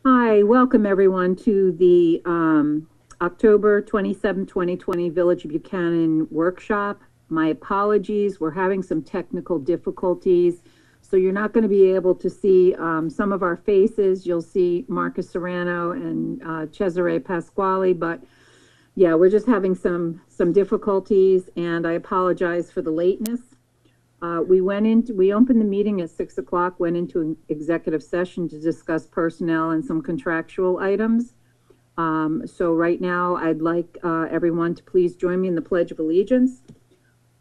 Hi, welcome everyone to the October 27, 2020 Village of Buchanan workshop. My apologies, we're having some technical difficulties, so you're not going to be able to see some of our faces. You'll see Marcus Serrano and Cesare Pasquale, but yeah, we're just having some difficulties, and I apologize for the lateness. We opened the meeting at 6 o'clock, went into an executive session to discuss personnel and some contractual items. So right now, I'd like everyone to please join me in the Pledge of Allegiance.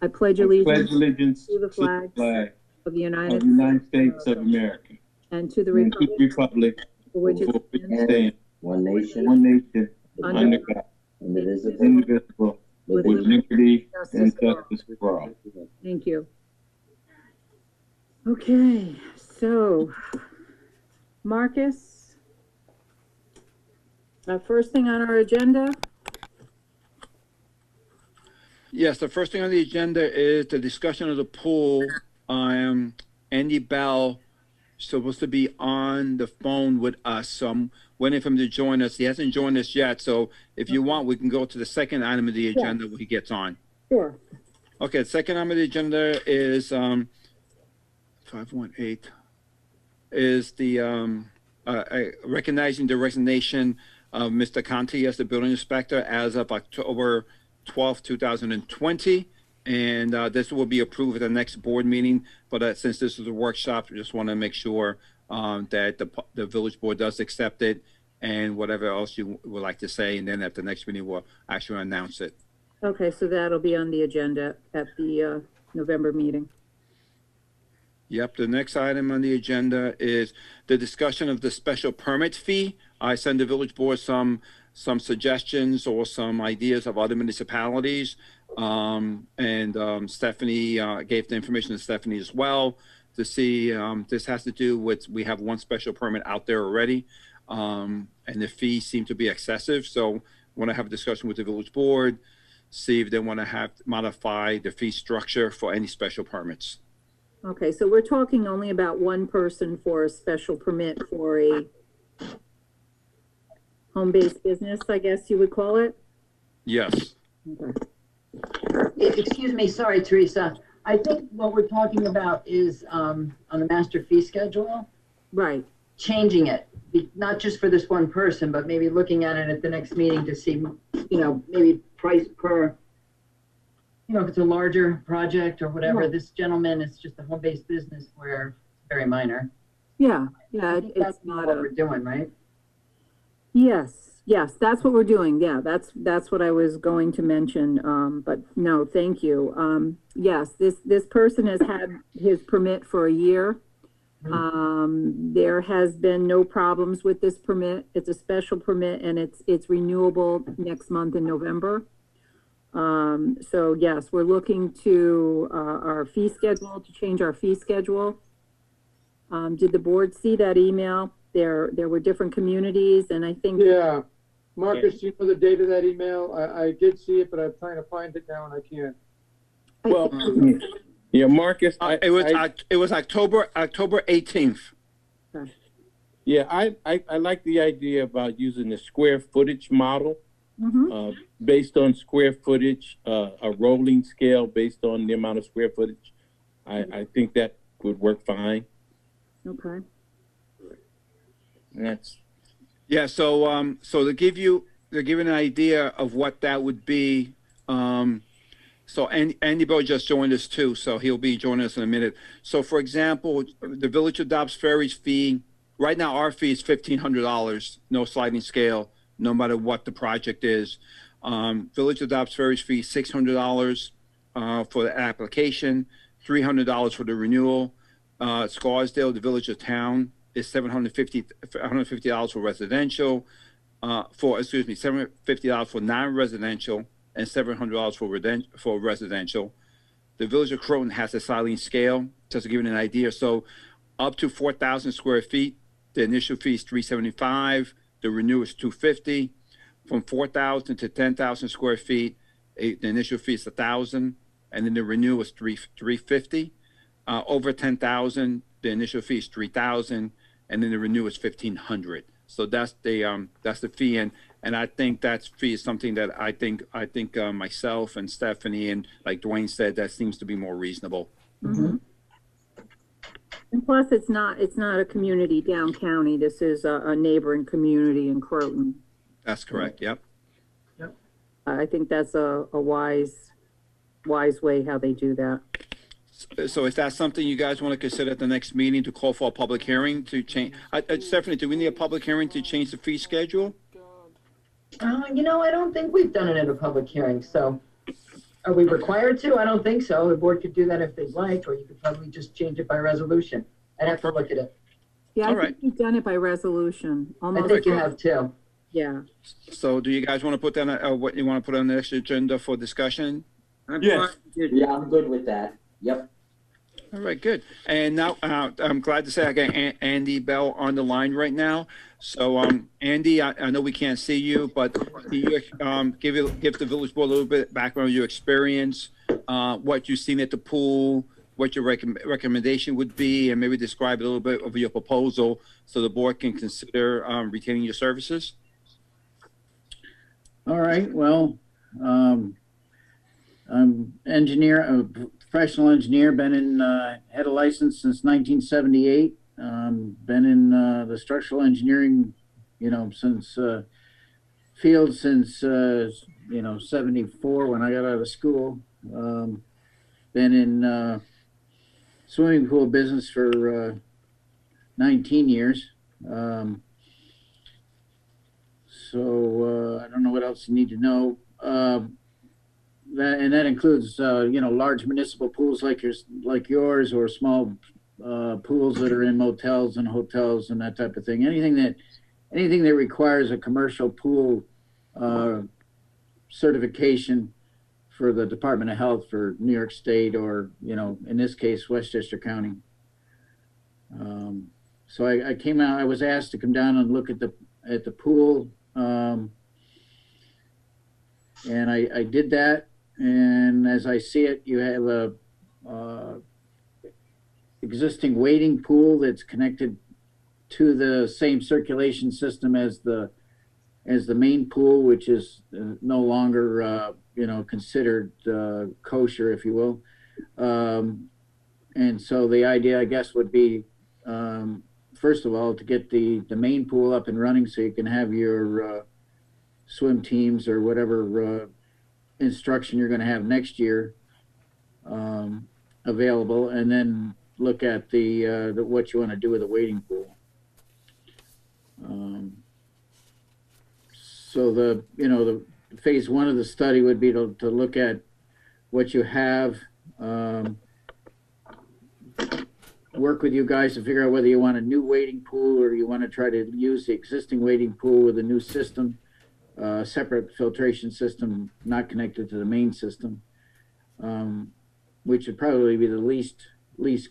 I pledge allegiance to the flag of the United States of America and to the and to the republic republic for which it for which it stands, stands, one nation, one nation, under under God, indivisible, indivisible, with with liberty and justice for all. justice for all. Thank you. Okay, so Marcus, first thing on our agenda. Yes, the first thing on the agenda is the discussion of the pool. Andy Bell supposed to be on the phone with us, so I'm waiting for him to join us. He hasn't joined us yet, so if you want, we can go to the second item of the agenda when he gets on. Sure. Okay, the second item of the agenda is 518 is the recognizing the resignation of Mr. Conti as the building inspector as of October 12th, 2020. And this will be approved at the next board meeting. But since this is a workshop, we just want to make sure that the village board does accept it and whatever else you would like to say. And then at the next meeting, we'll actually announce it. Okay, so that'll be on the agenda at the November meeting. Yep, the next item on the agenda is the discussion of the special permit fee. I sent the village board some suggestions or some ideas of other municipalities. Stephanie gave the information to Stephanie as well to see, this has to do with, we have one special permit out there already. And the fees seem to be excessive. So I want to have a discussion with the village board, see if they want to modify the fee structure for any special permits. Okay, so we're talking only about one person for a special permit for a home-based business, I guess you would call it? Yes. Okay. Excuse me, sorry, Teresa. I think what we're talking about is on the master fee schedule, Right. changing it, not just for this one person, but maybe looking at it at the next meeting to see, maybe price per, if it's a larger project or whatever. Right. This gentleman is just a home-based business where it's very minor. Yeah, I think that's it's not what we're doing, right? Yes, that's what we're doing. Yeah, that's what I was going to mention. But no, thank you. Yes, this person has had his permit for a year. There has been no problems with this permit. It's a special permit and it's renewable next month in November. So yes, we're looking to our fee schedule, to change our fee schedule. Did the board see that email? There were different communities, and I think. Yeah, Marcus, do you know the date of that email? I did see it, but I'm trying to find it now and I can't. Well, yeah, Marcus, it was October 18th. Okay. Yeah, I like the idea about using the square footage model. Mm-hmm. Based on square footage, a rolling scale based on the amount of square footage. I think that would work fine. Okay. And that's Yeah, so to give you an idea of what that would be, so Andy Bo just joined us too, so he'll be joining us in a minute. So for example, the Village of Dobbs Ferry's fee, right now our fee is $1,500, no sliding scale, no matter what the project is. Village of Dobbs Ferry's fee, $600 for the application, $300 for the renewal. Scarsdale, the Village of Town, is $150 for residential, $750 for non-residential, and $700 for residential. The Village of Croton has a sliding scale, just to give you an idea. So up to 4,000 square feet, the initial fee is $375, the renewal is $250. From 4,000 to 10,000 square feet, the initial fee is $1,000, and then the renewal is $350. Over 10,000, the initial fee is $3,000, and then the renewal is $1,500. So that's the fee, and I think that fee is something that I think myself and Stephanie and like Dwayne said, that seems to be more reasonable. Mhm. And plus, it's not a community down county. This is a neighboring community in Croton. That's correct. Yep. I think that's a wise way how they do that. So is that something you guys want to consider at the next meeting to call for a public hearing to change? Stephanie, do we need a public hearing to change the fee schedule? You know, I don't think we've done it at a public hearing, so are we required to? I don't think so. The board could do that if they'd like, or you could probably just change it by resolution. I'd have to look at it. Yeah, I All think right. you've done it by resolution. I Almost. think you have too. Yeah. So do you guys want to put that, what you want to put on the next agenda for discussion? Yes. Yeah, I'm good with that. Yep. All right, good. And now I'm glad to say I got Andy Bell on the line right now. So Andy, I know we can't see you, but can you give the village board a little bit background of your experience, what you've seen at the pool, what your recommendation would be, and maybe describe a little bit of your proposal so the board can consider retaining your services? All right, well, I'm a professional engineer, been in, had a license since 1978. Been in the structural engineering, since field since 74 when I got out of school. Been in swimming pool business for 19 years. So I don't know what else you need to know. That includes large municipal pools like yours, or small pools that are in motels and hotels and that type of thing. Anything that requires a commercial pool certification for the Department of Health for New York State, or in this case Westchester County. So I came out. I was asked to come down and look at the pool, and I did that. And as I see it, you have a existing wading pool that's connected to the same circulation system as the main pool, which is no longer considered kosher, if you will. And so the idea, I guess, would be first of all to get the main pool up and running so you can have your swim teams or whatever instruction you're going to have next year available, and then look at the what you want to do with the wading pool. So the phase one of the study would be to look at what you have, work with you guys to figure out whether you want a new wading pool or you want to try to use the existing wading pool with a new system. Separate filtration system not connected to the main system, which would probably be the least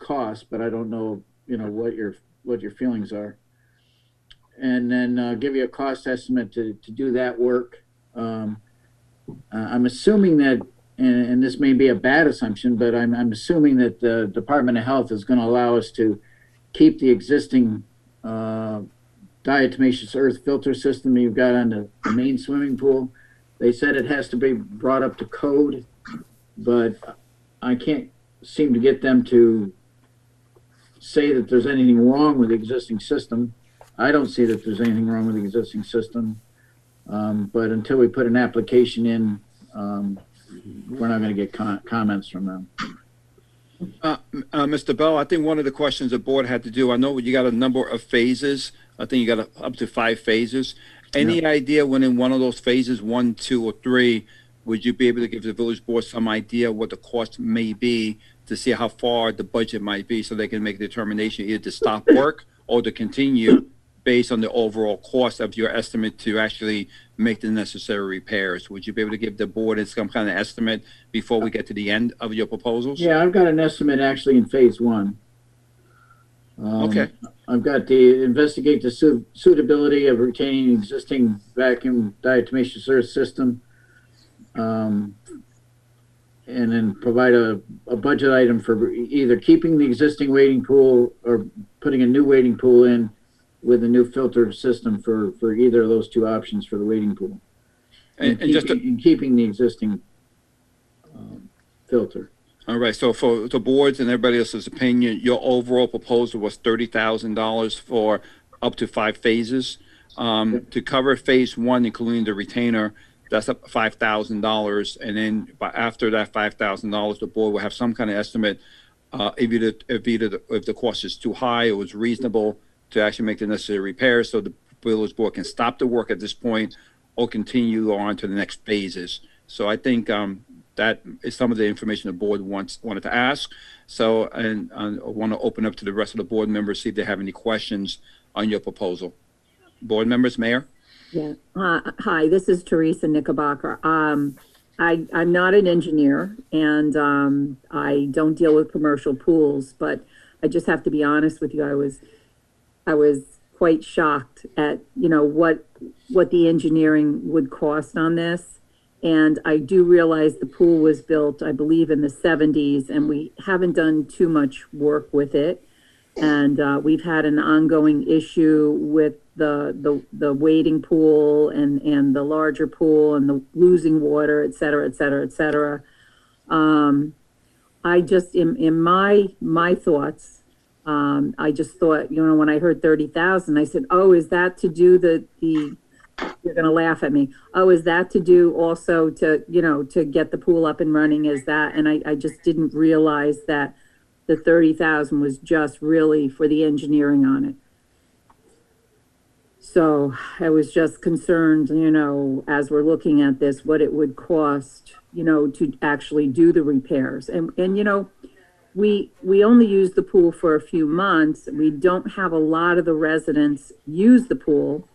cost, but I don't know what your feelings are, and then give you a cost estimate to do that work. I'm assuming that, and this may be a bad assumption, but I'm assuming that the Department of Health is going to allow us to keep the existing diatomaceous earth filter system you've got on the main swimming pool. They said it has to be brought up to code, but I can't seem to get them to say that there's anything wrong with the existing system. I don't see that there's anything wrong with the existing system, but until we put an application in, we're not going to get comments from them. Mr. Bell, I think one of the questions the board had to do, I know you got a number of phases. I think you got up to 5 phases. Any idea when in one of those phases, 1, 2, or 3, would you be able to give the village board some idea what the cost may be to see how far the budget might be so they can make a determination either to stop work or to continue based on the overall cost of your estimate to actually make the necessary repairs? Would you be able to give the board some kind of estimate before we get to the end of your proposals? Yeah, I've got an estimate actually in phase 1. Okay. I've got the investigate the suitability of retaining existing vacuum diatomaceous earth system, and then provide a budget item for either keeping the existing wading pool or putting a new wading pool in, with a new filter system for either of those two options for the wading pool. And just to, in keeping the existing filter. all right, so for the board's and everybody else's opinion, your overall proposal was $30,000 for up to 5 phases. To cover phase 1, including the retainer, that's up $5,000, and then after that $5,000, the board will have some kind of estimate if the cost is too high or was reasonable to actually make the necessary repairs, so the village board can stop the work at this point or continue on to the next phases. So I think that is some of the information the board wanted to ask. So, and I want to open up to the rest of the board members, see if they have any questions on your proposal. Board members, Mayor? Yeah. Hi, this is Teresa Knickerbocker. I'm not an engineer, and I don't deal with commercial pools, but I just have to be honest with you. I was quite shocked at, what the engineering would cost on this. And I do realize the pool was built, I believe, in the 70s, and we haven't done too much work with it. And we've had an ongoing issue with the wading pool and the larger pool and the losing water, et cetera, et cetera, et cetera. I just, in my thoughts, I just thought, when I heard 30,000, I said, oh, is that to do the you're going to laugh at me. Oh, is that to do also to get the pool up and running? Is that? And I just didn't realize that the 30,000 was just really for the engineering on it. So I was just concerned, as we're looking at this, what it would cost, to actually do the repairs. And we only use the pool for a few months. We don't have a lot of the residents use the pool.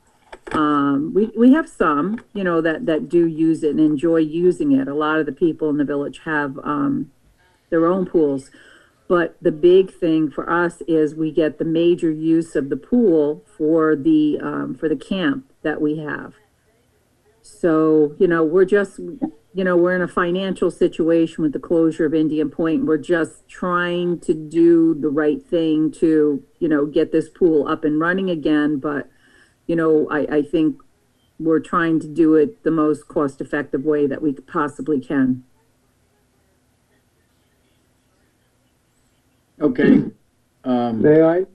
We have some, that do use it and enjoy using it. A lot of the people in the village have their own pools. But the big thing for us is we get the major use of the pool for the camp that we have. So, we're just, we're in a financial situation with the closure of Indian Point. And we're just trying to do the right thing to, get this pool up and running again. But, I think we're trying to do it the most cost-effective way that we possibly can. Okay. May I?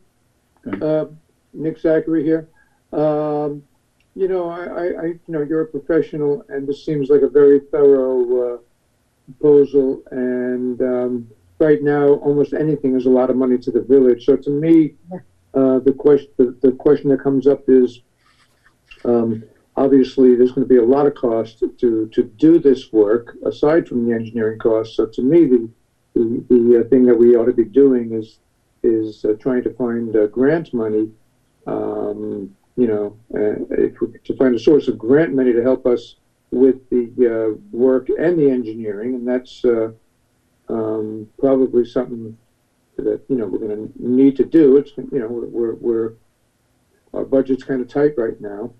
Nick Zachary here. You're a professional, and this seems like a very thorough proposal. And right now, almost anything is a lot of money to the village. So to me, the question that comes up is, obviously, there's going to be a lot of cost to do this work aside from the engineering costs. So to me, the thing that we ought to be doing is trying to find grant money, to find a source of grant money to help us with the work and the engineering, and that's probably something that we're going to need to do. It's our budget's kind of tight right now,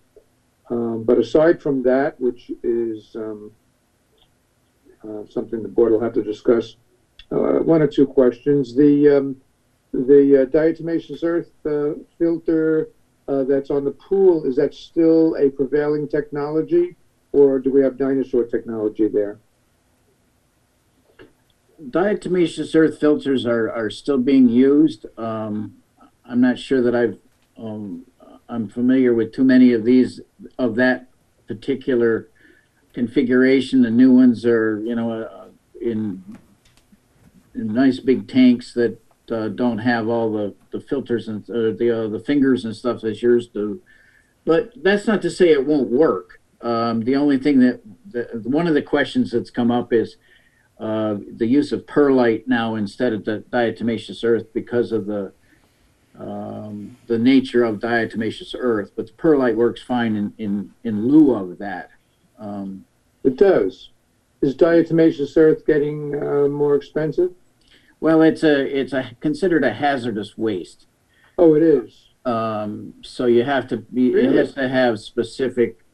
but aside from that, which is something the board will have to discuss. One or two questions. The diatomaceous earth filter that's on the pool, is that still a prevailing technology, or do we have dinosaur technology there? Diatomaceous earth filters are still being used. I'm not sure that I'm familiar with too many of these of that particular configuration. The new ones are in nice big tanks that don't have all the filters and the fingers and stuff as yours do. But that's not to say it won't work. The only thing one of the questions that's come up is the use of perlite now instead of the diatomaceous earth because of the nature of diatomaceous earth. But the perlite works fine in lieu of that. It does. Is diatomaceous earth getting more expensive? Well, it's considered a hazardous waste. Oh, it is. So you have to be. Really? It has to have specific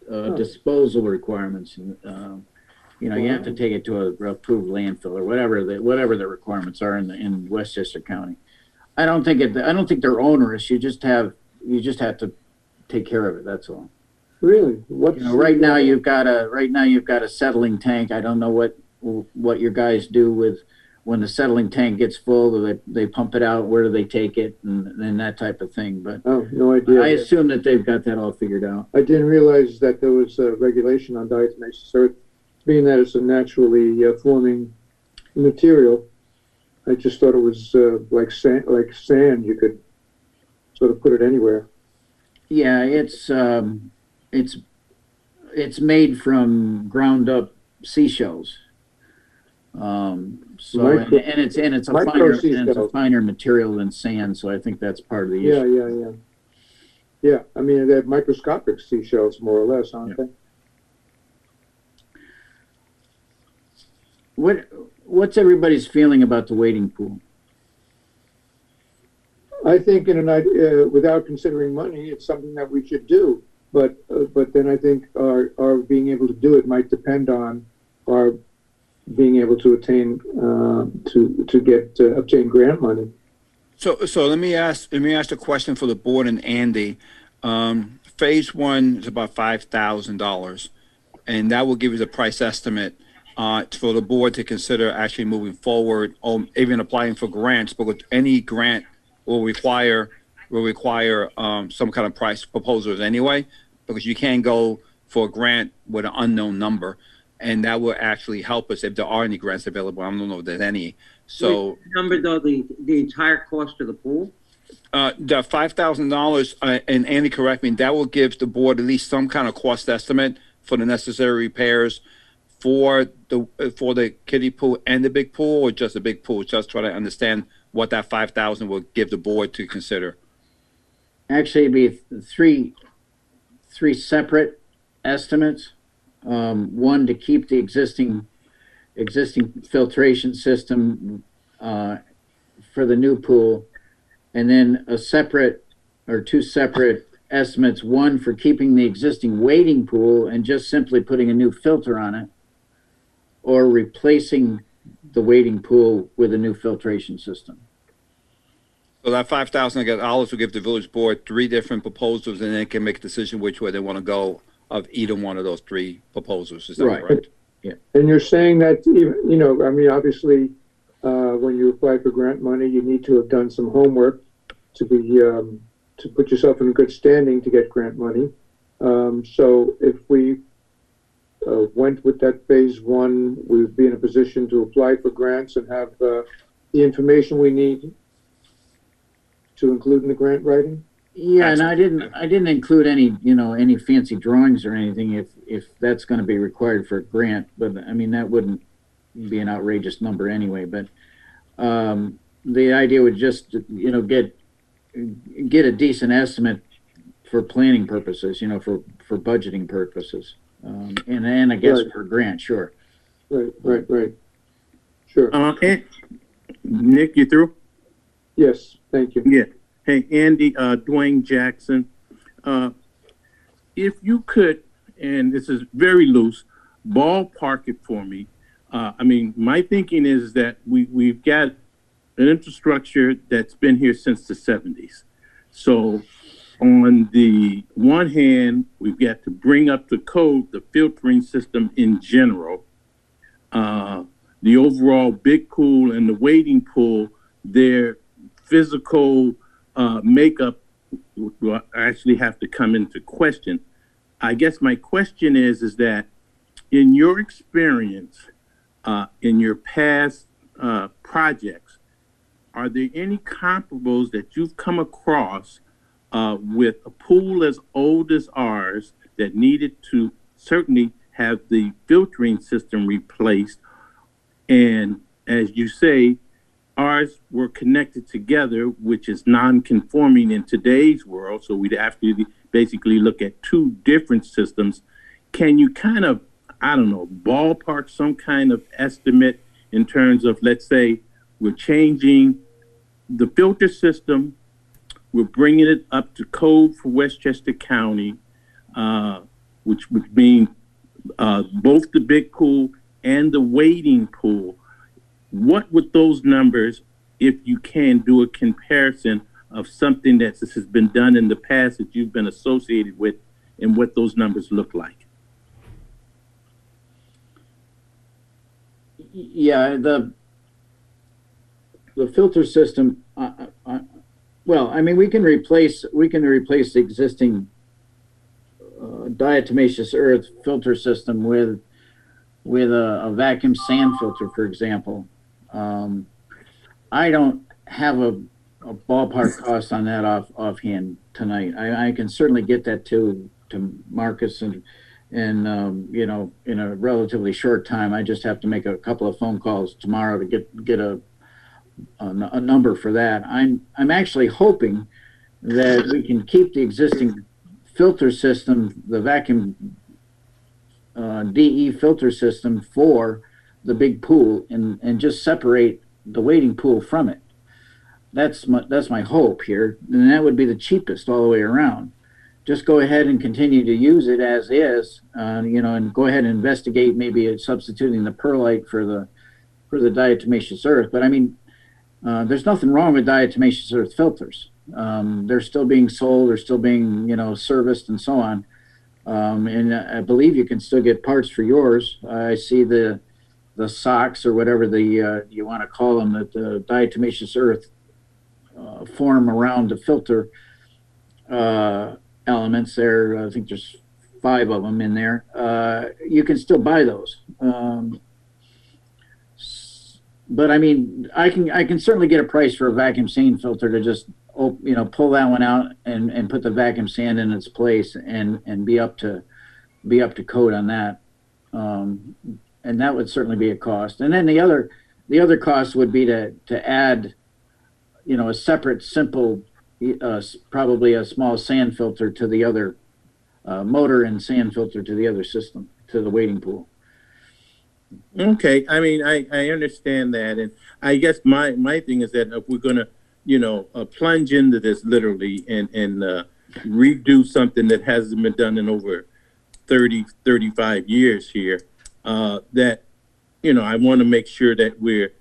disposal requirements. You have to take it to a approved landfill or whatever the requirements are in Westchester County. I don't think they're onerous. You just have to take care of it. That's all. Really? What's Right now you've got a settling tank. I don't know what your guys do with when the settling tank gets full. Do they pump it out? Where do they take it? And that type of thing. But Oh, no idea. I assume that they've got that all figured out. I didn't realize that there was a regulation on diatomaceous earth, being that it's a naturally forming material. I just thought it was like sand. You could sort of put it anywhere. Yeah, it's made from ground up seashells. So it's a finer material than sand. So I think that's part of the issue. Yeah. I mean, they're microscopic seashells, more or less, aren't they? What's everybody's feeling about the wading pool? I think without considering money, it's something that we should do. But then I think our being able to do it might depend on our being able to obtain grant money. So let me ask a question for the board and Andy. Phase one is about $5,000, and that will give you the price estimate for the board to consider actually moving forward, or even applying for grants. But with any grant will require some kind of price proposals anyway, because you can't go for a grant with an unknown number, and that will actually help us if there are any grants available. I don't know if there's any. So number though, the entire cost of the pool? The $5,000, and Andy, correct me, that will give the board at least some kind of cost estimate for the necessary repairs for the kiddie pool and the big pool, or just the big pool. Just try to understand what that $5,000 will give the board to consider. Actually, it'd be three separate estimates. One to keep the existing filtration system for the new pool, and then two separate estimates. One for keeping the existing wading pool and just simply putting a new filter on it, or replacing the wading pool with a new filtration system. So that $5,000 will give the village board three different proposals, and they can make a decision which way they want to go of either one of those three proposals. Is that correct? Yeah. And you're saying that even, I mean, obviously, when you apply for grant money, you need to have done some homework to put yourself in good standing to get grant money. So if we went with that phase one, we would be in a position to apply for grants and have the information we need to include in the grant writing. Yeah, and I didn't include any fancy drawings or anything if that's going to be required for a grant. But I mean, that wouldn't be an outrageous number anyway. But the idea would just get a decent estimate for planning purposes, for budgeting purposes, and I guess for a grant, sure. Right. Sure. And Nick, you through? Yes, thank you. Yeah. Hey, Andy, Dwayne Jackson, if you could, and this is very loose, ballpark it for me. I mean, my thinking is that we've got an infrastructure that's been here since the 70s. So on the one hand, we've got to bring up to code the filtering system in general. The overall big pool and the wading pool, their physical makeup will actually have to come into question. I guess my question is that in your experience, in your past projects, are there any comparables that you've come across with a pool as old as ours that needed to certainly have the filtering system replaced? And as you say, ours were connected together, which is non-conforming in today's world. So we'd have to basically look at two different systems. Can you kind of, I don't know, ballpark some kind of estimate in terms of, let's say, we're changing the filter system, we're bringing it up to code for Westchester County, which would mean both the big pool and the wading pool. What would those numbers if you can do a comparison of something that has been done in the past that you've been associated with and what those numbers look like. Yeah, the filter system, well, I mean, we can replace the existing diatomaceous earth filter system with a vacuum sand filter, for example. I don't have a ballpark cost on that offhand tonight. I can certainly get that to Marcus and you know, in a relatively short time. I just have to make a couple of phone calls tomorrow to get a number for that. I'm actually hoping that we can keep the existing filter system, the vacuum DE filter system for the big pool, and just separate the wading pool from it. That's my hope here, and that would be the cheapest all the way around. Just go ahead and continue to use it as is, you know, and go ahead and investigate maybe substituting the perlite for the diatomaceous earth. But I mean, there's nothing wrong with diatomaceous earth filters. They're still being sold, they're still being, you know, serviced and so on. And I believe you can still get parts for yours. I see the socks or whatever you want to call them, that the diatomaceous earth form around the filter elements there. I think there's 5 of them in there. You can still buy those. But I mean, I can certainly get a price for a vacuum sand filter to just, you know, pull that one out and put the vacuum sand in its place and be up to code on that. And that would certainly be a cost. And then the other cost would be to add, you know, a separate simple, probably a small sand filter to the other motor and sand filter to the other system, to the wading pool. Okay, I mean, I understand that, and I guess my thing is that if we're gonna, you know, plunge into this literally and redo something that hasn't been done in over 35 years here, that, you know, I want to make sure that we're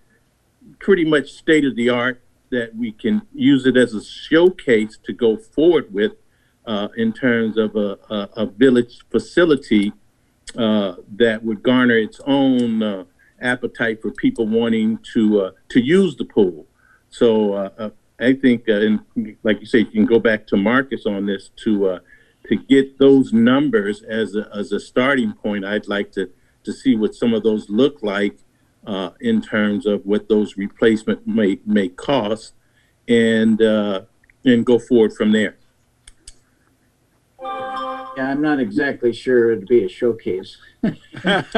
pretty much state of the art, that we can use it as a showcase to go forward with in terms of a village facility that would garner its own appetite for people wanting to use the pool. So I think, and like you say, you can go back to Marcus on this to get those numbers as a starting point. I'd like to see what some of those look like in terms of what those replacement may cost, and go forward from there. Yeah, I'm not exactly sure it'd be a showcase. We'd have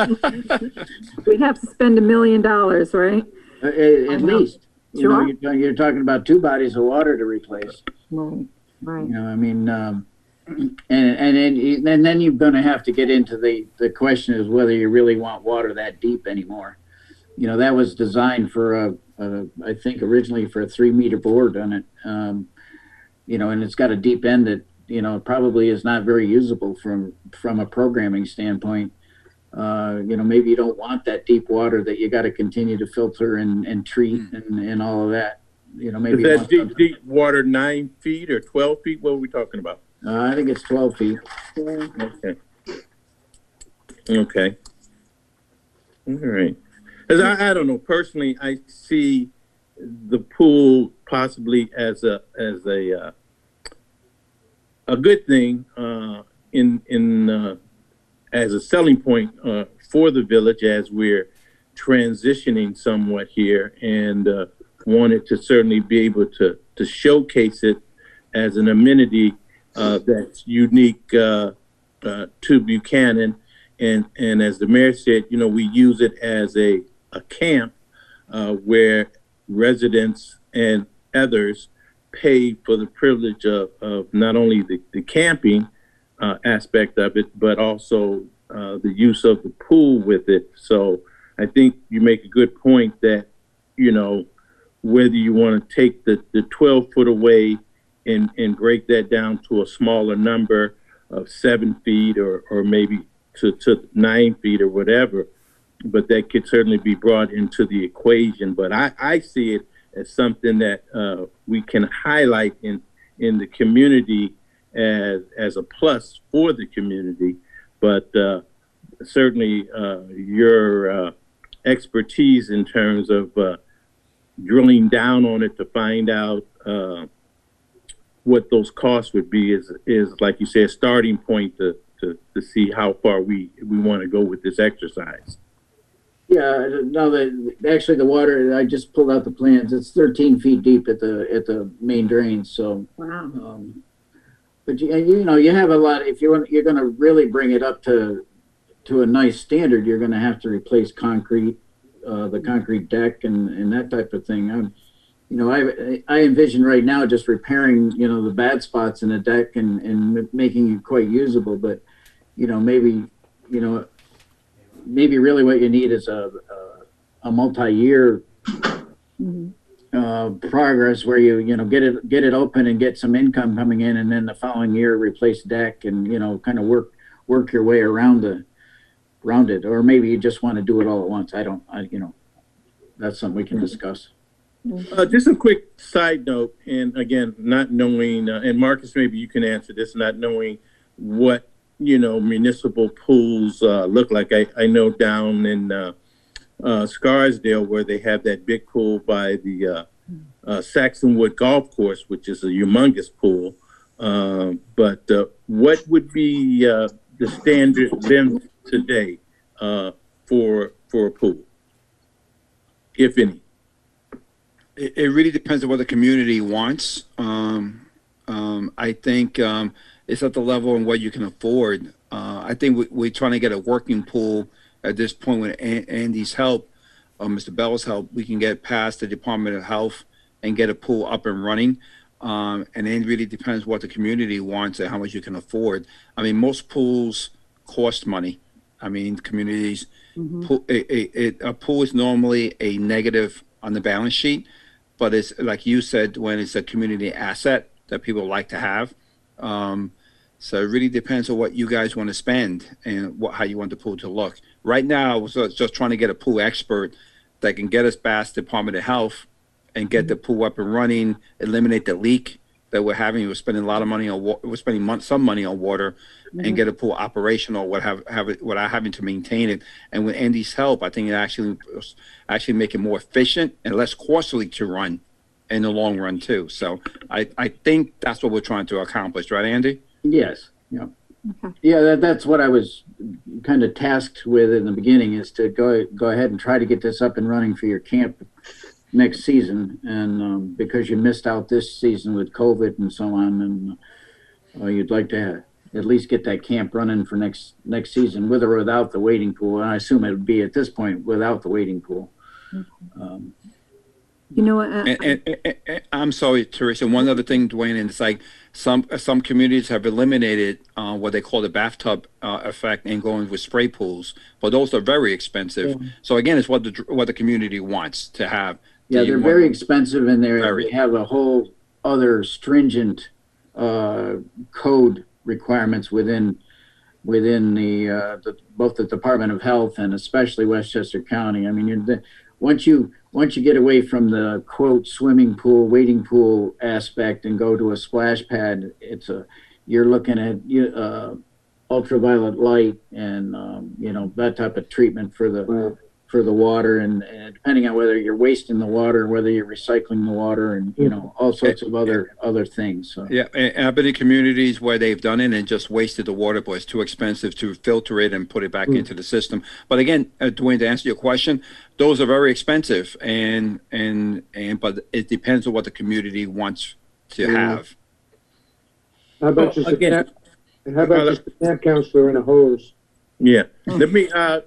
to spend $1 million, right? At least. You know, Sure. you're talking about 2 bodies of water to replace. Right, right. You know, I mean, and then you're going to have to get into the question is whether you really want water that deep anymore. You know, that was designed for I think originally for a 3-meter board on it. You know, and it's got a deep end that, you know, probably is not very usable from a programming standpoint. You know, maybe you don't want that deep water that you got to continue to filter and treat and all of that. You know, maybe is that deep water 9 feet or 12 feet? What are we talking about? I think it's 12 feet. Okay. Okay. All right. Because I don't know, personally, I see the pool possibly as a good thing as a selling point for the village as we're transitioning somewhat here, and wanted to certainly be able to showcase it as an amenity that's unique to Buchanan. And as the mayor said, you know, we use it as a camp where residents and others pay for the privilege of not only the camping aspect of it, but also the use of the pool with it. So I think you make a good point that, you know, whether you want to take the 12 foot away and break that down to a smaller number of 7 feet or maybe to 9 feet or whatever, but that could certainly be brought into the equation. But I see it as something that we can highlight in the community as a plus for the community. But certainly your expertise in terms of drilling down on it to find out what those costs would be is like you say, a starting point to see how far we want to go with this exercise. Yeah, no, actually the water, I just pulled out the plans. It's 13 feet deep at the main drain. So, Wow. but you know, you have a lot. If you're going to really bring it up to a nice standard, you're going to have to replace concrete, the concrete deck and that type of thing. You know, I envision right now just repairing, you know, the bad spots in the deck and making it quite usable. But, you know, maybe really what you need is a multi-year progress where you know get it open and get some income coming in, and then the following year replace deck and, you know, kind of work your way around it. Or maybe you just want to do it all at once. You know, that's something we can discuss. Just a quick side note, and again, not knowing, and Marcus, maybe you can answer this, not knowing what, you know, municipal pools look like. I know down in Scarsdale where they have that big pool by the Saxonwood Golf Course, which is a humongous pool. But what would be the standard then today for a pool, if any? It really depends on what the community wants. I think it's at the level and what you can afford. I think we're trying to get a working pool at this point with Andy's help, Mr. Bell's help. We can get past the Department of Health and get a pool up and running. And it really depends what the community wants and how much you can afford. I mean, most pools cost money. I mean, communities, a pool is normally a negative on the balance sheet, but it's like you said, when it's a community asset that people like to have. So it really depends on what you guys want to spend and how you want the pool to look. Right now, we're just trying to get a pool expert that can get us past Department of Health and get the pool up and running, eliminate the leak that we're having. We're spending a lot of money on water. We're spending some money on water, and get a pool operational without having to maintain it. And with Andy's help, I think it actually make it more efficient and less costly to run in the long run too. So I think that's what we're trying to accomplish, right, Andy? Yes. Yeah. Okay. Yeah, that's what I was kind of tasked with in the beginning, is to go ahead and try to get this up and running for your camp next season. And because you missed out this season with COVID and so on, and you'd like to at least get that camp running for next season, with or without the wading pool. And I assume it would be at this point without the wading pool. You know what? And I'm sorry, Teresa. One other thing, Dwayne, and it's like some communities have eliminated what they call the bathtub effect and going with spray pools, but those are very expensive. Yeah. So again, it's what the community wants to have. Yeah, they're very expensive, and they have a whole other stringent code requirements within the both the Department of Health and especially Westchester County. I mean, once you get away from the quote swimming pool, wading pool aspect and go to a splash pad, you're looking at ultraviolet light and you know, that type of treatment for the water, and depending on whether you're wasting the water, whether you're recycling the water, and you know, all sorts of other things. So. Yeah, and I've been in communities where they've done it and just wasted the water, but it's too expensive to filter it and put it back into the system. But again, Dwayne, to answer your question, those are very expensive, and but it depends on what the community wants to have. How about just a camp counselor and a hose? Yeah, let me. I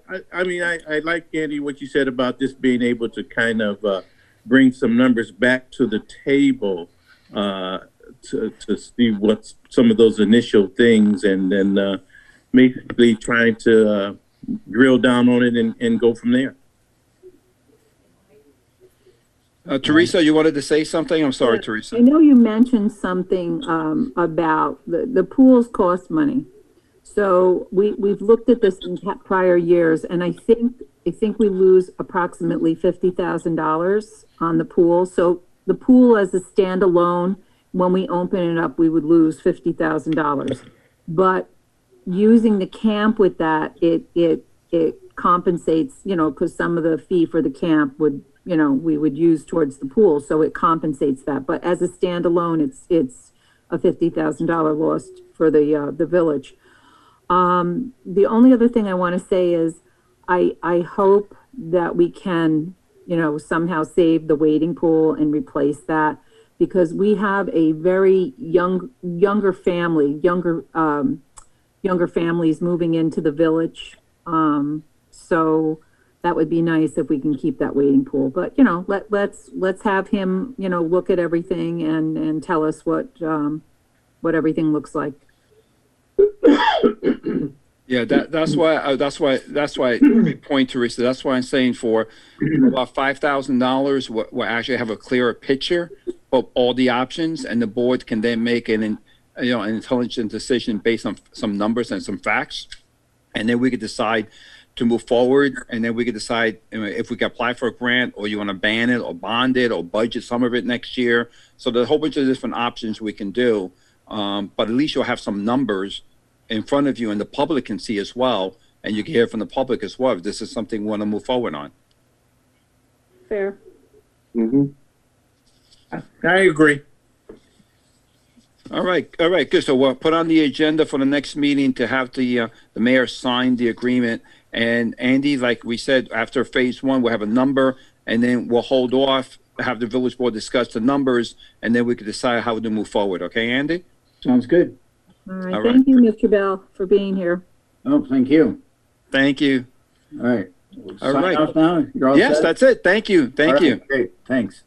mean, I like, Andy, what you said about this being able to kind of bring some numbers back to the table to see what's some of those initial things, and then basically trying to drill down on it and go from there. Teresa, you wanted to say something? I'm sorry, Teresa. I know you mentioned something about the pools cost money. So we've looked at this in prior years, and I think I think we lose approximately $50,000 on the pool. So the pool as a standalone, when we open it up, we would lose $50,000. But using the camp with that, it compensates, you know, because some of the fee for the camp would, you know, we would use towards the pool, so it compensates that. But as a standalone, it's a $50,000 loss for the village. The only other thing I want to say is I hope that we can, you know, somehow save the wading pool and replace that, because we have a very younger families moving into the village. So that would be nice if we can keep that wading pool. But, you know, let's have him, you know, look at everything and tell us what everything looks like. Yeah, that's why great point, Teresa. That's why I'm saying for about $5,000, we'll actually have a clearer picture of all the options, and the board can then make an intelligent decision based on some numbers and some facts, and then we could decide to move forward, and then we could decide if we can apply for a grant, or you want to ban it or bond it or budget some of it next year. So there's a whole bunch of different options we can do, but at least you'll have some numbers in front of you, and the public can see as well, and you can hear from the public as well if this is something we want to move forward on. Fair. Mm-hmm. I agree. All right, good. So we'll put on the agenda for the next meeting to have the mayor sign the agreement. And Andy, like we said, after phase one, we'll have a number, and then we'll hold off, have the village board discuss the numbers, and then we can decide how to move forward. Okay, Andy? Sounds good. All right. All right. Thank you, Mr. Bell, for being here. Oh, thank you. Thank you. All right. All Sign right. off now? You're all Yes, set? that's it. Thank you. Thank All right, you. Great, thanks.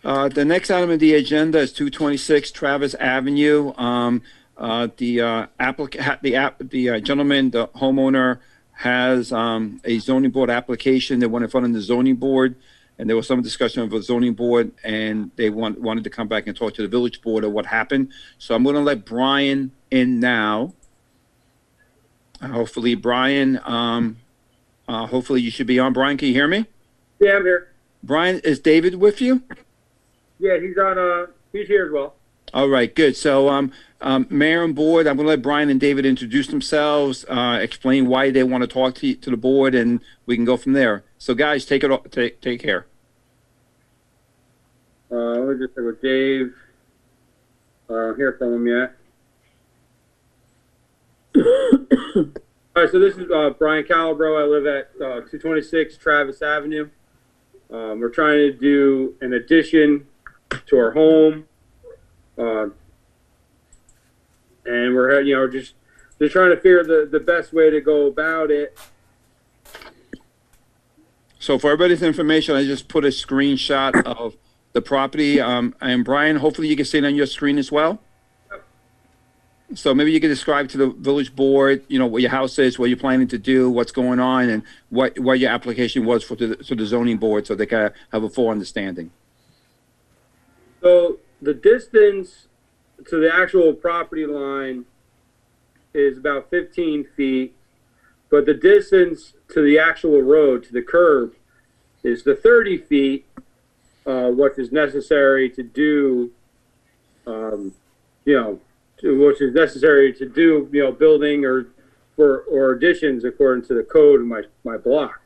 The next item on the agenda is 226 Travis Avenue. The gentleman, the homeowner, has a zoning board application. They went in front of the zoning board, and there was some discussion of a zoning board, and they wanted to come back and talk to the village board of what happened. So I'm going to let Brian in now. Hopefully, Brian, hopefully you should be on. Brian, can you hear me? Yeah, I'm here. Brian, is David with you? Yeah, he's here as well. All right, good. So, Mayor and board, I'm going to let Brian and David introduce themselves, explain why they want to talk to the board, and we can go from there. So, guys, take care. Let me just say with Dave. I don't hear from him yet. All right, so this is Brian Calabro. I live at 226 Travis Avenue. We're trying to do an addition to our home, and we're just trying to figure the best way to go about it. So, for everybody's information, I just put a screenshot of the property. And Brian, hopefully you can see it on your screen as well. So maybe you can describe to the village board, what your house is, what you're planning to do, what's going on, and what your application was to the zoning board, so they can have a full understanding. So the distance to the actual property line is about 15 feet, but the distance to the actual road, to the curb, is the 30 feet, what is necessary to do, which is necessary to do, building or additions according to the code of my block.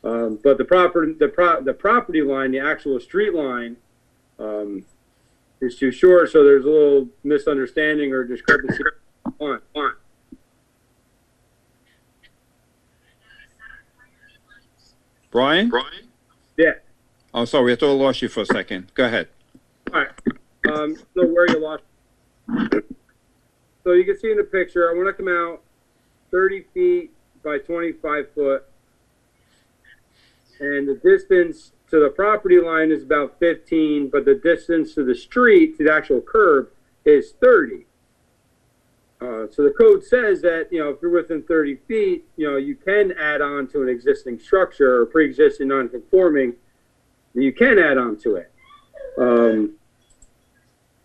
But the property line, the actual street line, is too short, so there's a little misunderstanding or discrepancy. On. Brian? Yeah. Oh, sorry, I thought I lost you for a second. Go ahead. All right. So where you lost. So you can see in the picture, I want to come out 30 feet by 25 foot. And the distance to the property line is about 15, but the distance to the street, to the actual curb, is 30. So the code says that, if you're within 30 feet, you can add on to an existing structure or pre-existing non-conforming, you can add on to it.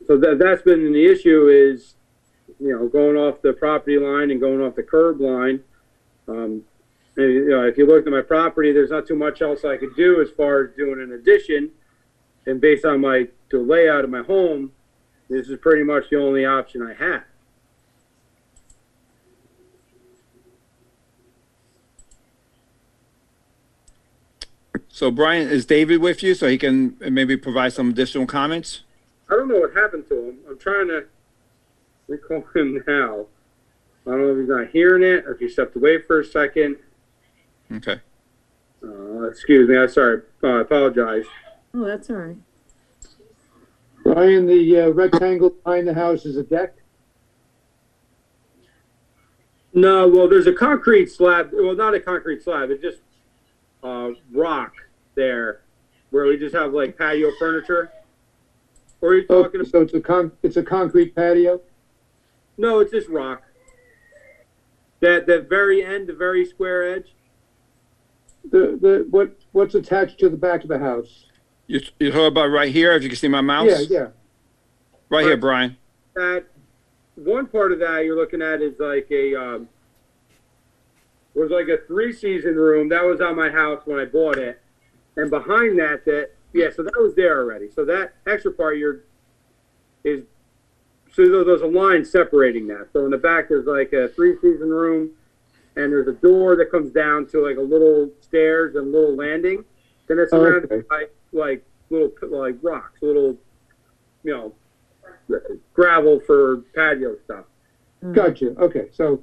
So that's been the issue is, going off the property line and going off the curb line. And, you know, if you looked at my property, there's not too much else I could do as far as doing an addition. And based on the layout of my home, this is pretty much the only option I have. So Brian, is David with you so he can maybe provide some additional comments? I don't know what happened to him. I'm trying to recall him now. I don't know if he's not hearing it or if he stepped away for a second. Okay. Excuse me. I'm sorry. I apologize. Oh, that's all right. Brian, the rectangle behind the house is a deck? No, well, there's a concrete slab. Well, not a concrete slab. It's just rock there where we just have like patio furniture. Or are you talking about? So it's a concrete patio? No, it's just rock. That very end, the very square edge. What's attached to the back of the house? You heard about right here, if you can see my mouse? Yeah. Right here, Brian. That one part of that you're looking at is like was like a 3-season room that was on my house when I bought it, and behind that so that was there already. So that extra part so there's a line separating that. So in the back there's like a 3-season room, and there's a door that comes down to like a little stairs and a little landing. Then it's surrounded by like little like rocks, little gravel for patio stuff. Gotcha. Okay, so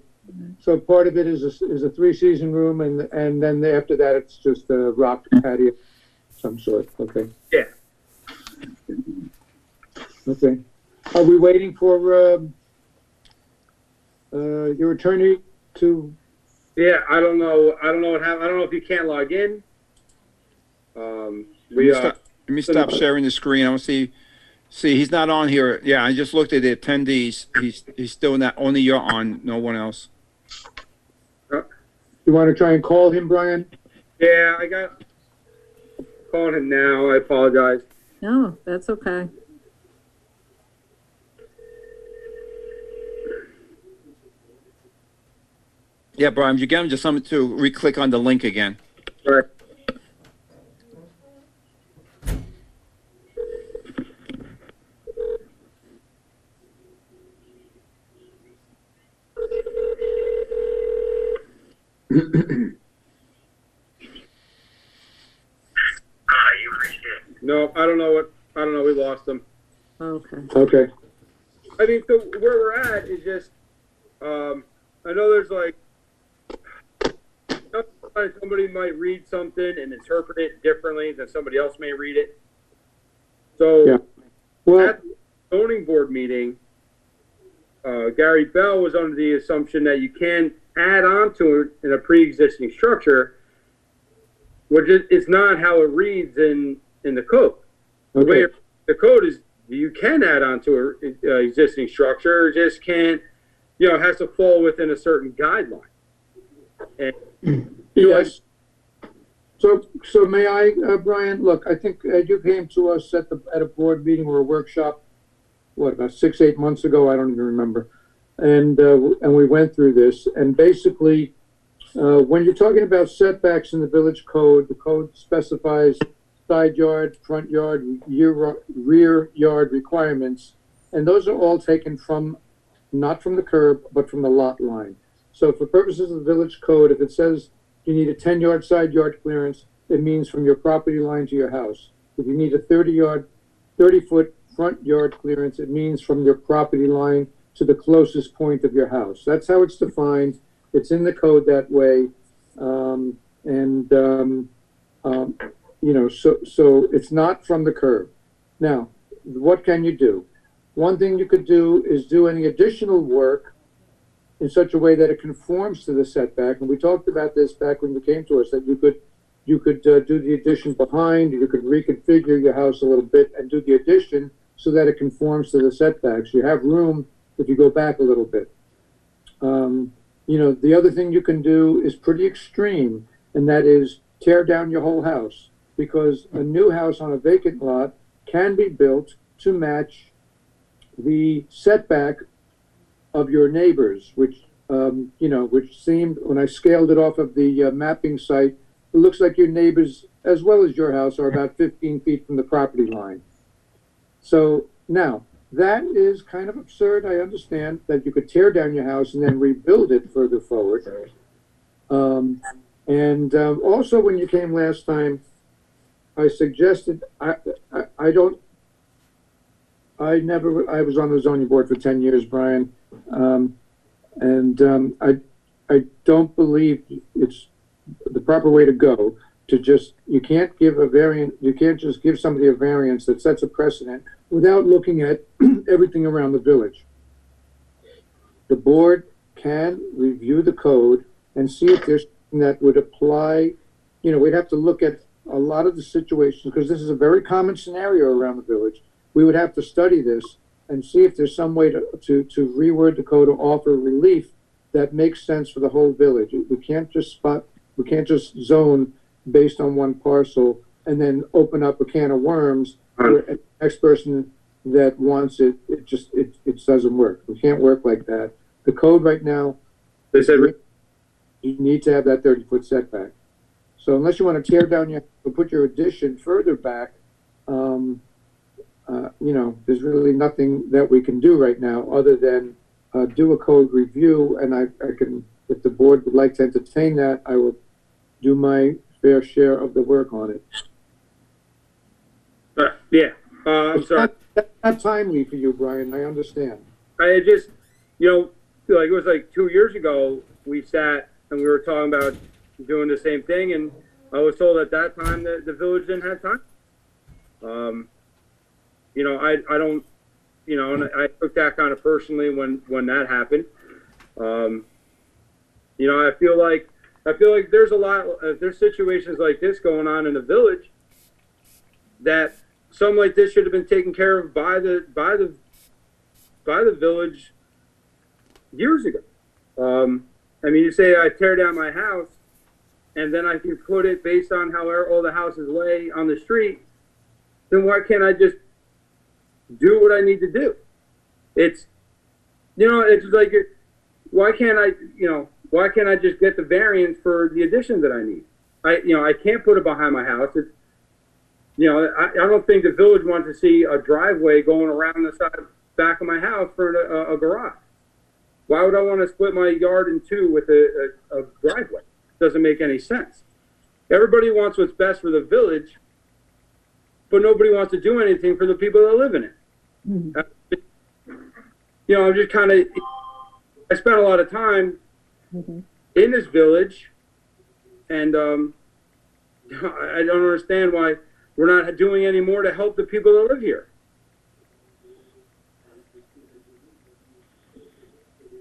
part of it is a 3-season room, and then after that it's just a rock patio of some sort. Okay. Yeah. Okay. Are we waiting for your attorney to? Yeah, I don't know. I don't know what happened. I don't know if you can't log in. Let me stop sharing the screen. I want to see he's not on here. Yeah, I just looked at the attendees. He's still not, only you're on, no one else. You want to try and call him, Brian? Yeah, I got calling him now. I apologize. No, that's okay. Yeah, Brian, you get him, just something to re-click on the link again. All right. No, I don't know. We lost him. Okay. Okay. I mean, so where we're at is just, I know there's like, somebody might read something and interpret it differently than somebody else may read it. So Yeah. Well, at the zoning board meeting, Gary Bell was under the assumption that you can add on to it in a pre-existing structure, which is not how it reads in the code. The way the code is, you can add on to an existing structure, just can't, it has to fall within a certain guideline. And yes. So may I, Brian? Look, I think you came to us at a board meeting or a workshop, about 6-8 months ago? I don't even remember. And we went through this. And basically, when you're talking about setbacks in the village code, the code specifies side yard, front yard, rear yard requirements, and those are all taken not from the curb, but from the lot line. So for purposes of the village code, if it says you need a 10-yard side yard clearance, it means from your property line to your house. If you need a 30-foot front yard clearance, it means from your property line to the closest point of your house. That's how it's defined. It's in the code that way. So it's not from the curb. Now, what can you do? One thing you could do is do any additional work in such a way that it conforms to the setback. And we talked about this back when you came to us, that you could do the addition behind, you could reconfigure your house a little bit and do the addition so that it conforms to the setbacks. You have room if you go back a little bit. The other thing you can do is pretty extreme, and that is tear down your whole house, because a new house on a vacant lot can be built to match the setback of your neighbors, which you know, which seemed, when I scaled it off of the mapping site, it looks like your neighbors, as well as your house, are about 15 feet from the property line. So now, that is kind of absurd. I understand that you could tear down your house and then rebuild it further forward. Also, when you came last time, I suggested, I was on the zoning board for 10 years, Brian. I don't believe it's the proper way to go to just, you can't give a variant, you can't just give somebody a variance that sets a precedent without looking at everything around the village. The board can review the code and see if there's something that would apply. You know, we'd have to look at a lot of the situations, because this is a very common scenario around the village. We would have to study this and see if there's some way to reword the code or offer relief that makes sense for the whole village. We can't just zone based on one parcel and then open up a can of worms for the next person that wants it. It doesn't work. We can't work like that. The code right now, They said you need to have that 30-foot setback. So unless you want to tear down put your addition further back, you know, there's really nothing that we can do right now other than do a code review. And I can, if the board would like to entertain that, I will do my fair share of the work on it. yeah, I'm sorry. That's not timely for you, Brian. I understand. I just, you know, like it was like 2 years ago, we sat and we were talking about doing the same thing, and I was told at that time that the village didn't have time. You know, I don't, you know, and I took that kind of personally when that happened. You know, I feel like there's there's situations like this going on in the village that something like this should have been taken care of by the village years ago. I mean, you say I tear down my house, and then I can put it based on how all the houses lay on the street, then why can't I just do what I need to do? It's, you know, it's like, why can't I just get the variance for the addition that I need? I can't put it behind my house. It's, you know, I don't think the village wants to see a driveway going around the back of my house for a garage. Why would I want to split my yard in two with a driveway? Doesn't make any sense. Everybody wants what's best for the village, but nobody wants to do anything for the people that live in it. Mm-hmm. You know, I'm just kind of, I spent a lot of time in this village, and I don't understand why we're not doing any more to help the people that live here.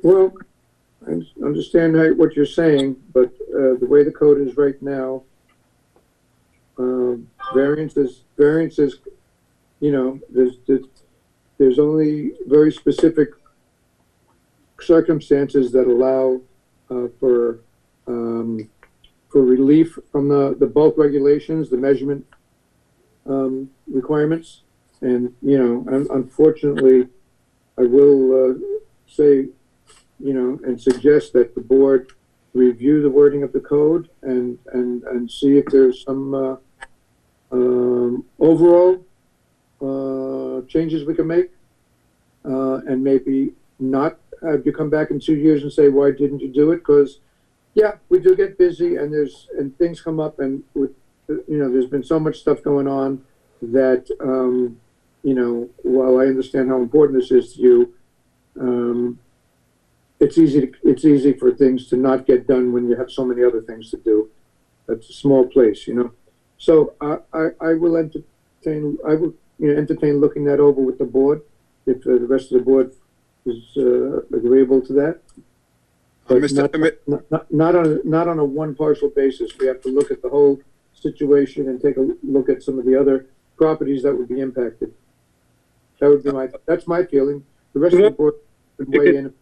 Well, I understand what you're saying, but the way the code is right now, variances, you know, there's only very specific circumstances that allow for relief from the bulk regulations, the measurement requirements, and you know, unfortunately, I will say, you know, and suggest that the board review the wording of the code and see if there's some overall changes we can make, and maybe not have you come back in 2 years and say, why didn't you do it? Because yeah, we do get busy, and things come up, and with, you know, there's been so much stuff going on that you know, while I understand how important this is to you, it's easy for things to not get done when you have so many other things to do. That's a small place, you know. So I will entertain looking that over with the board if the rest of the board is agreeable to that. But not on a one parcel basis. We have to look at the whole situation and take a look at some of the other properties that would be impacted. That would be that's my feeling. The rest of the board would weigh in.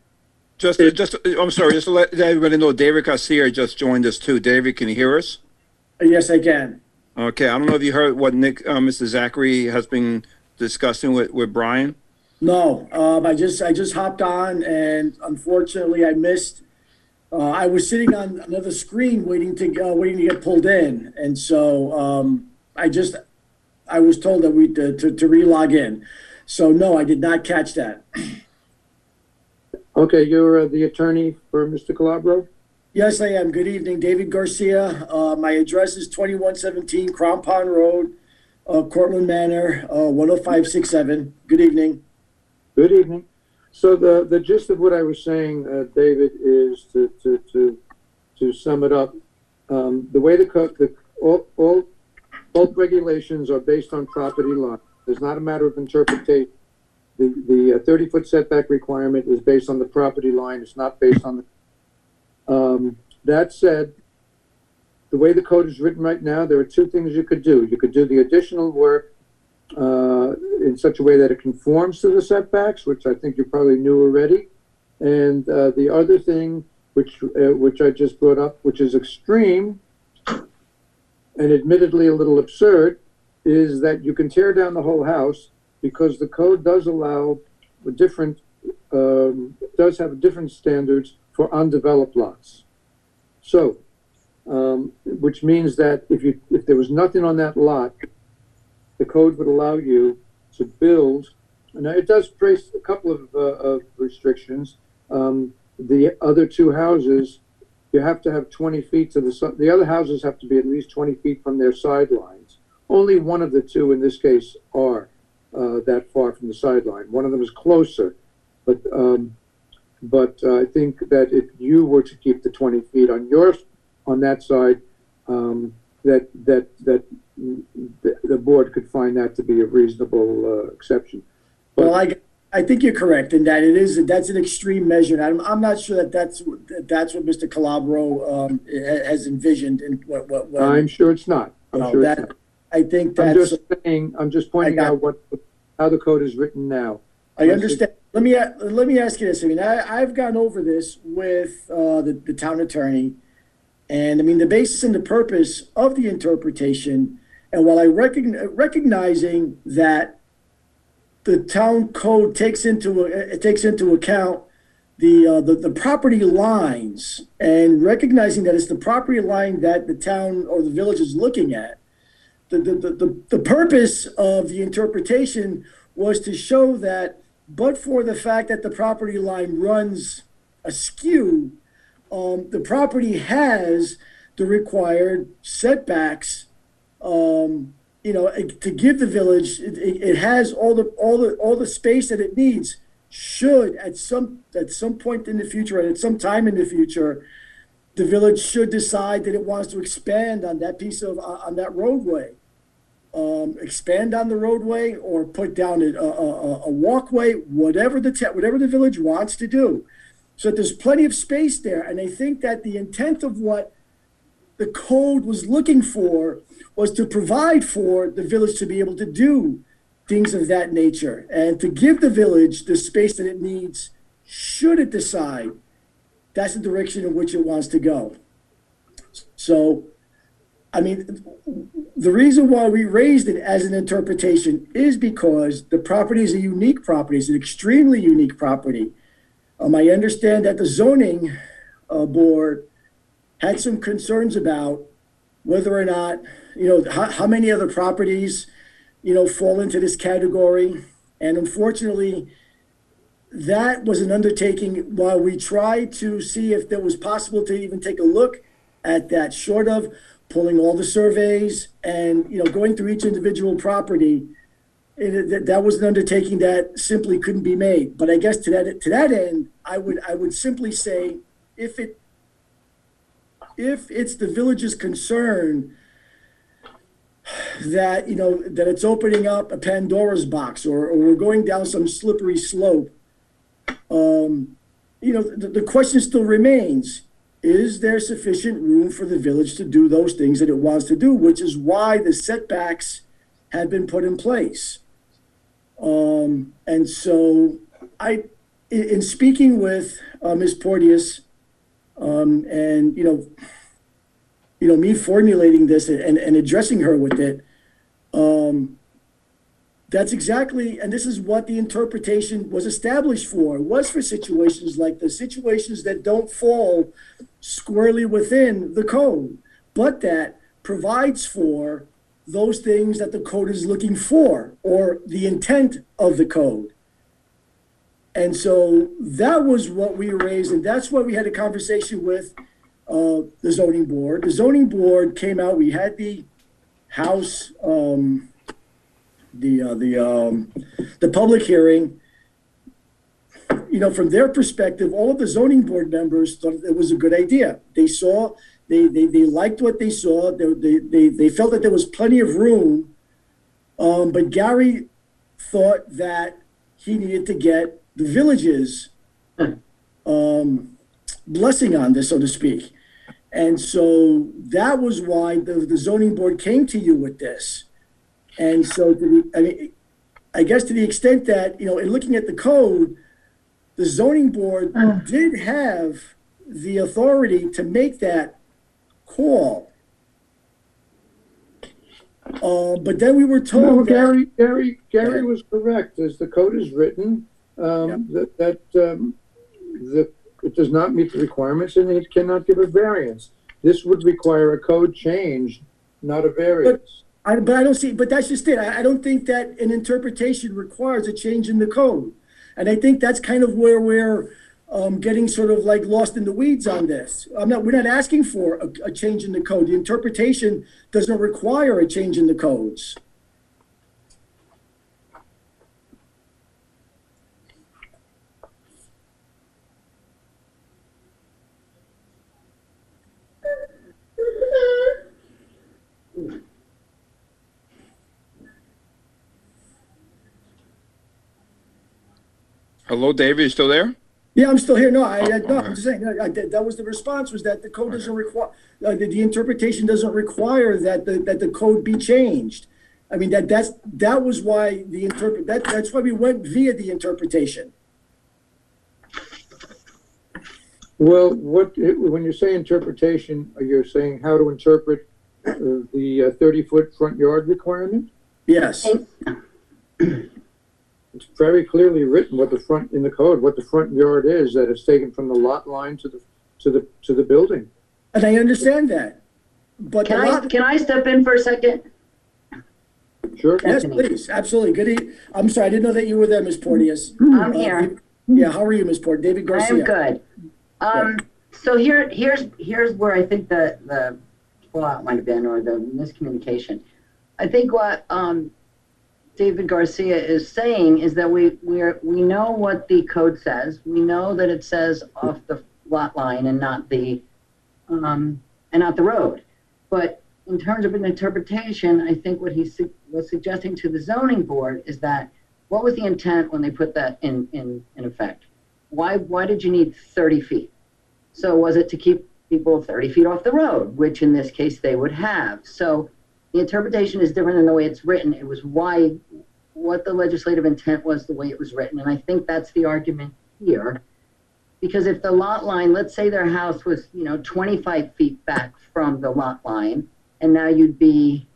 I'm sorry, just to let everybody know, David Garcia just joined us too. David, can you hear us? Yes, I can. Okay, I don't know if you heard what Mr. Zachary has been discussing with Brian. No, I just hopped on, and unfortunately I missed I was sitting on another screen waiting to get pulled in, and so I was told that we to re-log in. So no, I did not catch that. Okay, you're the attorney for Mr. Calabro? Yes, I am. Good evening, David Garcia. My address is 2117 Crown Pond Road, Cortland Manor, 10567. Good evening. Good evening. So the gist of what I was saying, David, is to sum it up. The way both regulations are based on property line. It's not a matter of interpretation. The 30-foot setback requirement is based on the property line. It's not based on the. That said, the way the code is written right now, there are two things you could do. You could do the additional work in such a way that it conforms to the setbacks, which I think you probably knew already. And the other thing, which I just brought up, which is extreme and admittedly a little absurd, is that you can tear down the whole house because the code does allow does have different standards for undeveloped lots. So, which means that if there was nothing on that lot, the code would allow you to build. Now it does place a couple of restrictions. The other two houses, you have to have 20 feet to the other houses have to be at least 20 feet from their sidelines. Only one of the two in this case are that far from the sideline. One of them is closer, but I think that if you were to keep the 20 feet on that side, that the board could find that to be a reasonable exception. But, Well, I think you're correct in that that's an extreme measure. And I'm not sure that's what Mr. Calabro has envisioned. And what I'm sure it's not. I'm sure it's not. I think I'm that's. just saying. I'm just pointing out how the code is written now. I understand. Let me ask you this. I mean, I've gone over this with the town attorney, and I mean the basis and the purpose of the interpretation. And while I recognizing that the town code takes into account the property lines, and recognizing that it's the property line that the town or the village is looking at, the purpose of the interpretation was to show that, but for the fact that the property line runs askew, the property has the required setbacks. To give the village, it has all the space that it needs. Should at some point in the future, and at some time in the future, the village should decide that it wants to expand on that on that roadway. Expand on the roadway or put down a walkway, whatever the village wants to do. So there's plenty of space there. And I think that the intent of what the code was looking for was to provide for the village to be able to do things of that nature and to give the village the space that it needs should it decide that's the direction in which it wants to go. So, I mean, the reason why we raised it as an interpretation is because the property is a unique property. It's an extremely unique property. I understand that the zoning board had some concerns about whether or not, how many other properties, fall into this category. And unfortunately, that was an undertaking while we tried to see if it was possible to even take a look at that, short of pulling all the surveys and, going through each individual property. That was an undertaking that simply couldn't be made. But I guess to that end, I would simply say if it's the village's concern that that it's opening up a Pandora's box or we're going down some slippery slope, the question still remains: is there sufficient room for the village to do those things that it wants to do? Which is why the setbacks have been put in place. And so in speaking with Ms. Porteous, and me formulating this and addressing her with it, That's exactly, and this is what the interpretation was established for. It was for situations like the situations that don't fall squarely within the code, but that provides for those things that the code is looking for, or the intent of the code. And so that was what we raised, and that's what we had a conversation with the zoning board. The zoning board came out, we had the house, the public hearing. You know, from their perspective, all of the zoning board members thought it was a good idea. They saw, they liked what they saw. They felt that there was plenty of room. But Gary thought that he needed to get the village's blessing on this, so to speak. And so that was why the zoning board came to you with this. And so, I guess to the extent that, you know, in looking at the code, the zoning board did have the authority to make that call. But then we were told Gary was correct. As the code is written, it does not meet the requirements and it cannot give a variance. This would require a code change, not a variance. But I don't see, but that's just it. I don't think that an interpretation requires a change in the code. And I think that's kind of where we're getting sort of like lost in the weeds on this. We're not asking for a change in the code. The interpretation doesn't require a change in the codes. Hello, David, you still there? Yeah, I'm still here. No, I'm just saying, that was the response, was that the code doesn't require, the interpretation doesn't require that the code be changed. I mean, that was why that's why we went via the interpretation. Well, when you say interpretation, you're saying how to interpret the 30-foot front yard requirement? Yes. It's very clearly written what the front yard is, that is taken from the lot line to the building. And I understand that. But Can I step in for a second? Sure. Yes, please. Absolutely. Good. I'm sorry, I didn't know that you were there, Ms. Porteous. I'm here. Yeah, how are you, Ms. Porteous? David Garcia. I'm good. So here's where I think the fallout might have been, or the miscommunication. I think what David Garcia is saying is that we know what the code says. We know that it says off the lot line and not the road. But in terms of an interpretation, I think what he was suggesting to the zoning board is that what was the intent when they put that in effect? Why did you need 30 feet? So was it to keep people 30 feet off the road, which in this case they would have? So the interpretation is different than the way it's written. It was what the legislative intent was, the way it was written. And I think that's the argument here. Because if the lot line, let's say their house was, 25 feet back from the lot line, and now you'd be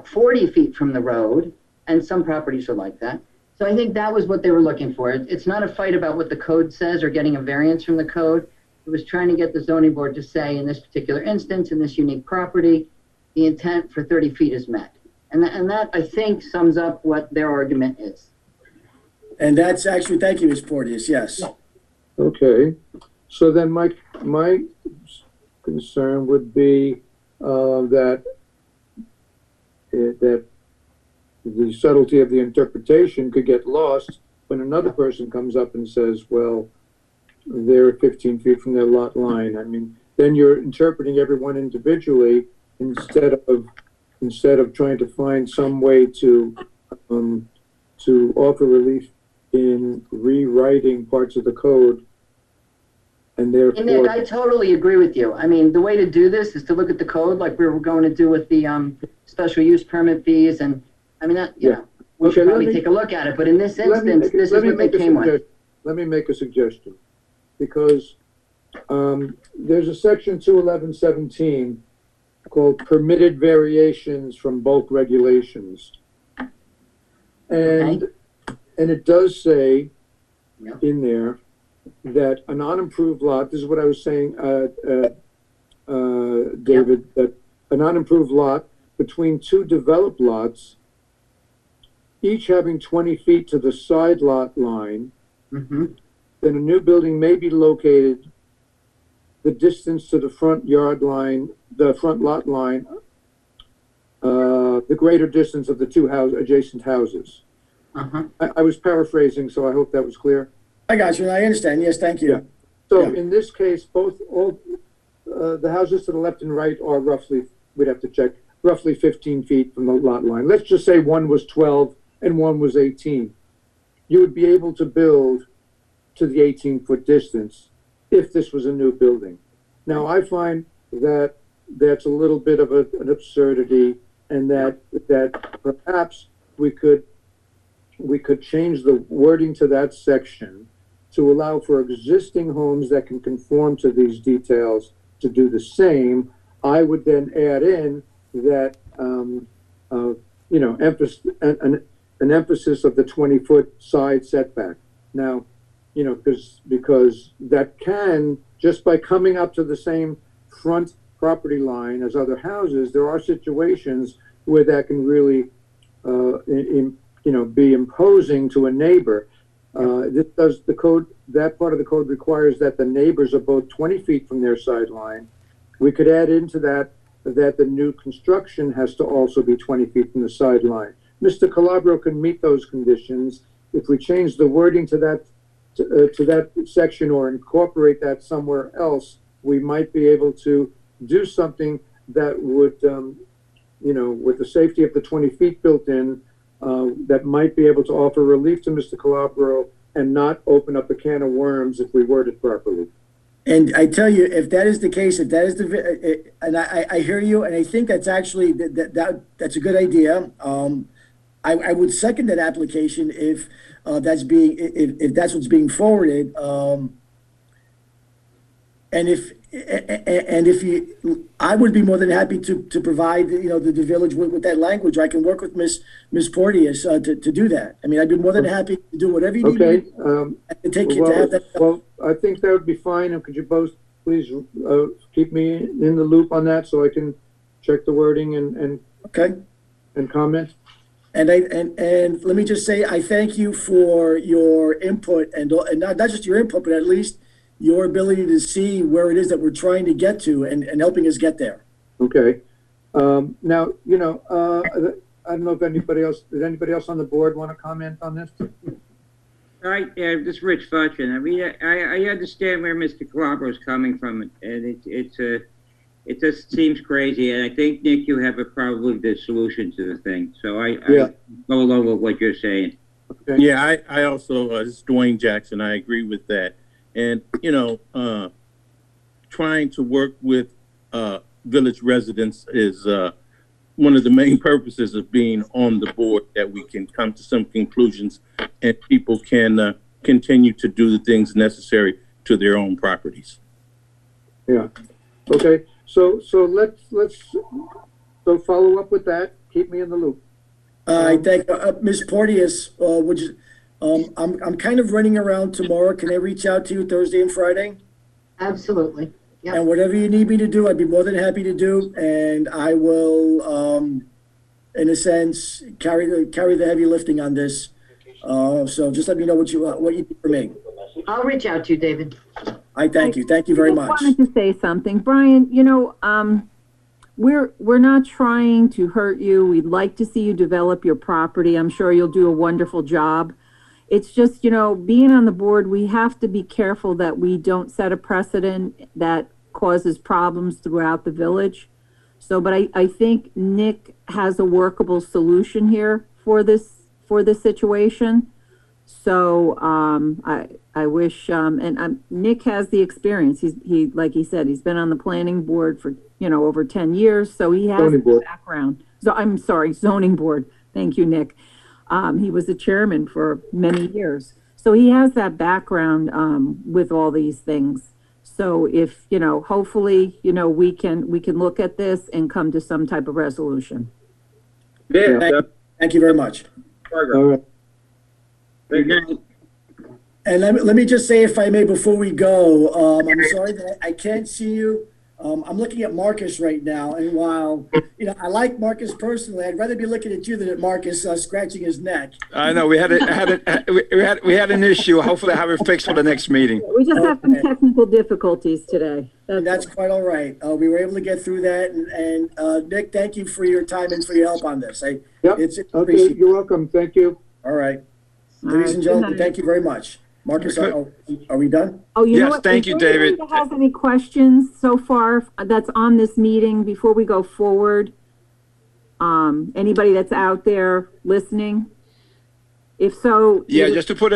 40 feet from the road, and some properties are like that. So I think that was what they were looking for. It's not a fight about what the code says or getting a variance from the code. It was trying to get the zoning board to say, in this particular instance, in this unique property, the intent for 30 feet is met. And that, I think, sums up what their argument is. And that's actually, thank you, Ms. Porteous, yes. Okay. So then my concern would be that the subtlety of the interpretation could get lost when another person comes up and says, well, they're 15 feet from their lot line. I mean, then you're interpreting everyone individually instead of trying to find some way to offer relief in rewriting parts of the code. And therefore, Nick, I totally agree with you. I mean, the way to do this is to look at the code like we were going to do with the special use permit fees. And I mean, that, you know, we should probably take a look at it. But in this instance, this is what they came with. Let me make a suggestion. Because there's a section 211.17 called permitted variations from bulk regulations. And, and it does say Yeah. in there that an unimproved lot, this is what I was saying, David, that an unimproved lot between two developed lots, each having 20 feet to the side lot line, Mm-hmm. then a new building may be located the distance to the front yard line, the front lot line, the greater distance of the two adjacent houses. Uh-huh. I was paraphrasing, so I hope that was clear. I got you, and I understand. Yes, thank you. Yeah. So Yeah. in this case, the houses to the left and right are roughly, we'd have to check, roughly 15 feet from the lot line. Let's just say one was 12 and one was 18. You would be able to build to the 18-foot distance if this was a new building. Now, I find that that's a little bit of an absurdity, and that perhaps we could change the wording to that section to allow for existing homes that can conform to these details to do the same. I would then add in that, an emphasis of the 20-foot side setback. Now, because that can, just by coming up to the same front property line as other houses, there are situations where that can really, be imposing to a neighbor. That part of the code requires that the neighbors are both 20 feet from their sideline. We could add into that the new construction has to also be 20 feet from the sideline. Mr. Calabro can meet those conditions. If we change the wording to that section or incorporate that somewhere else, we might be able to do something that would, with the safety of the 20 feet built in, that might be able to offer relief to Mr. Calabro and not open up a can of worms if we word it properly. And I tell you, if that is the case, if that is and I hear you, and I think that's actually that's a good idea. I would second that application if that's what's being forwarded. And if you, I would be more than happy to provide the village with that language. I can work with Miss Porteous to do that. I mean, I'd be more than happy to do whatever you need. Okay. To take you to have that. Well, I think that would be fine. And could you both please keep me in the loop on that so I can check the wording and comment? And let me just say, I thank you for your input and not just your input, but at least your ability to see where it is that we're trying to get to and helping us get there. Okay. Now, I don't know if did anybody else on the board want to comment on this? All right, this is Rich Futchin. I mean, I understand where Mr. Calabro is coming from, and it just seems crazy. And I think, Nick, you have probably the solution to the thing. So I go along with what you're saying. Okay. Yeah, I also, this is Dwayne Jackson. I agree with that. And, trying to work with village residents is one of the main purposes of being on the board, that we can come to some conclusions and people can continue to do the things necessary to their own properties. Yeah. Okay. So let's follow up with that. Keep me in the loop. I thank Ms. Porteous. Would you? I'm kind of running around tomorrow. Can I reach out to you Thursday and Friday? Absolutely. Yep. And whatever you need me to do, I'd be more than happy to do. And I will, in a sense, carry the heavy lifting on this. So just let me know what you need from me. I'll reach out to you, David. I thank you. Thank you very much. I wanted to say something, Brian. We're not trying to hurt you. We'd like to see you develop your property. I'm sure you'll do a wonderful job. It's just, being on the board, we have to be careful that we don't set a precedent that causes problems throughout the village. So, but I think Nick has a workable solution here for this situation. So, I wish, Nick has the experience. He like he said, he's been on the planning board for, over 10 years. So he has the background. So I'm sorry, zoning board. Thank you, Nick. He was the chairman for many years. So he has that background, with all these things. So if, hopefully, we can look at this and come to some type of resolution. Yeah. Thank you very much. All right. Good night. And let me just say, if I may, before we go, I'm sorry that I can't see you. I'm looking at Marcus right now, and while, I like Marcus personally, I'd rather be looking at you than at Marcus scratching his neck. I know, we had an issue. Hopefully I have it fixed for the next meeting. We just have some Okay. technical difficulties today. And that's quite all right. We were able to get through that, and Nick, thank you for your time and for your help on this. Yep. It's Okay, appreciated. you're welcome. Thank you. All right. All Ladies right, and good gentlemen, night. thank you very much. Marcus, are we done? Oh, you know Yes, what? thank Is you, there anybody David. that has any questions so far that's on this meeting before we go forward? Anybody that's out there listening? If so. Yeah, just to put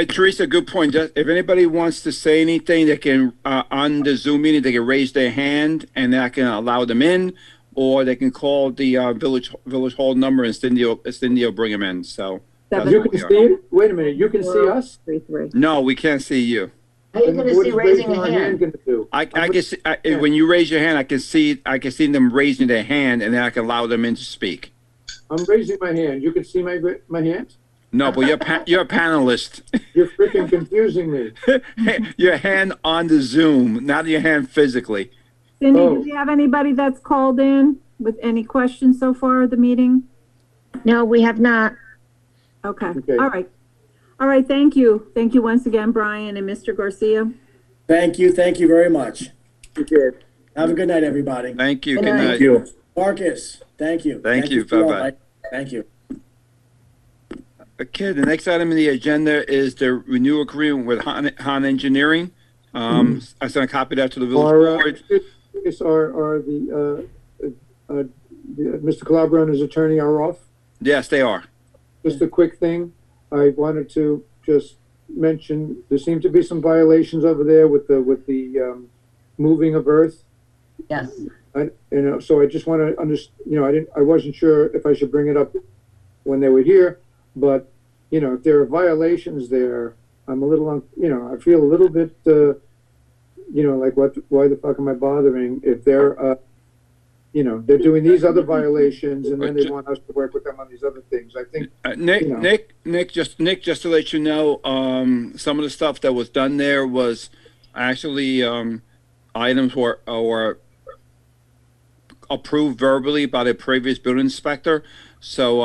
Teresa, good point. Just if anybody wants to say anything, they can on the Zoom meeting, they can raise their hand, and I can allow them in, or they can call the village hall number, and Cindy will bring them in. So that's You what can we are. see, wait a minute, you can see us? 3-3. No, we can't see you. How are you gonna What see is raising a our hand? gonna do? I can see when you raise your hand, I can see them raising their hand, and then I can allow them in to speak. I'm raising my hand. You can see my hand? No, but you're a panelist. You're freaking confusing me. Your hand on the Zoom, not your hand physically. Cindy, Oh. do we have anybody that's called in with any questions so far at the meeting? No, we have not. Okay, Okay. all right. All right, thank you. Thank you once again, Brian and Mr. Garcia. Thank you very much. You did. Have a good night, everybody. Thank you. Good Good night. night. Marcus, thank you. Thank you. for all, Bye-bye. Mike. Thank you. Okay, the next item on the agenda is the renewal agreement with Han Engineering. I sent a copy of that to the village board. Mr. Calabro and his attorney are off? Yes, they are. Just a quick thing, I wanted to just mention, there seem to be some violations over there with the moving of earth. Yes. So I just want to I wasn't sure if I should bring it up when they were here, but, if there are violations there, I'm a little, I feel a little bit, like why the fuck am I bothering if they're, they're doing these other violations and then they want us to work with them on these other things. I think, Nick, just to let you know, some of the stuff that was done there was actually items were approved verbally by the previous building inspector. So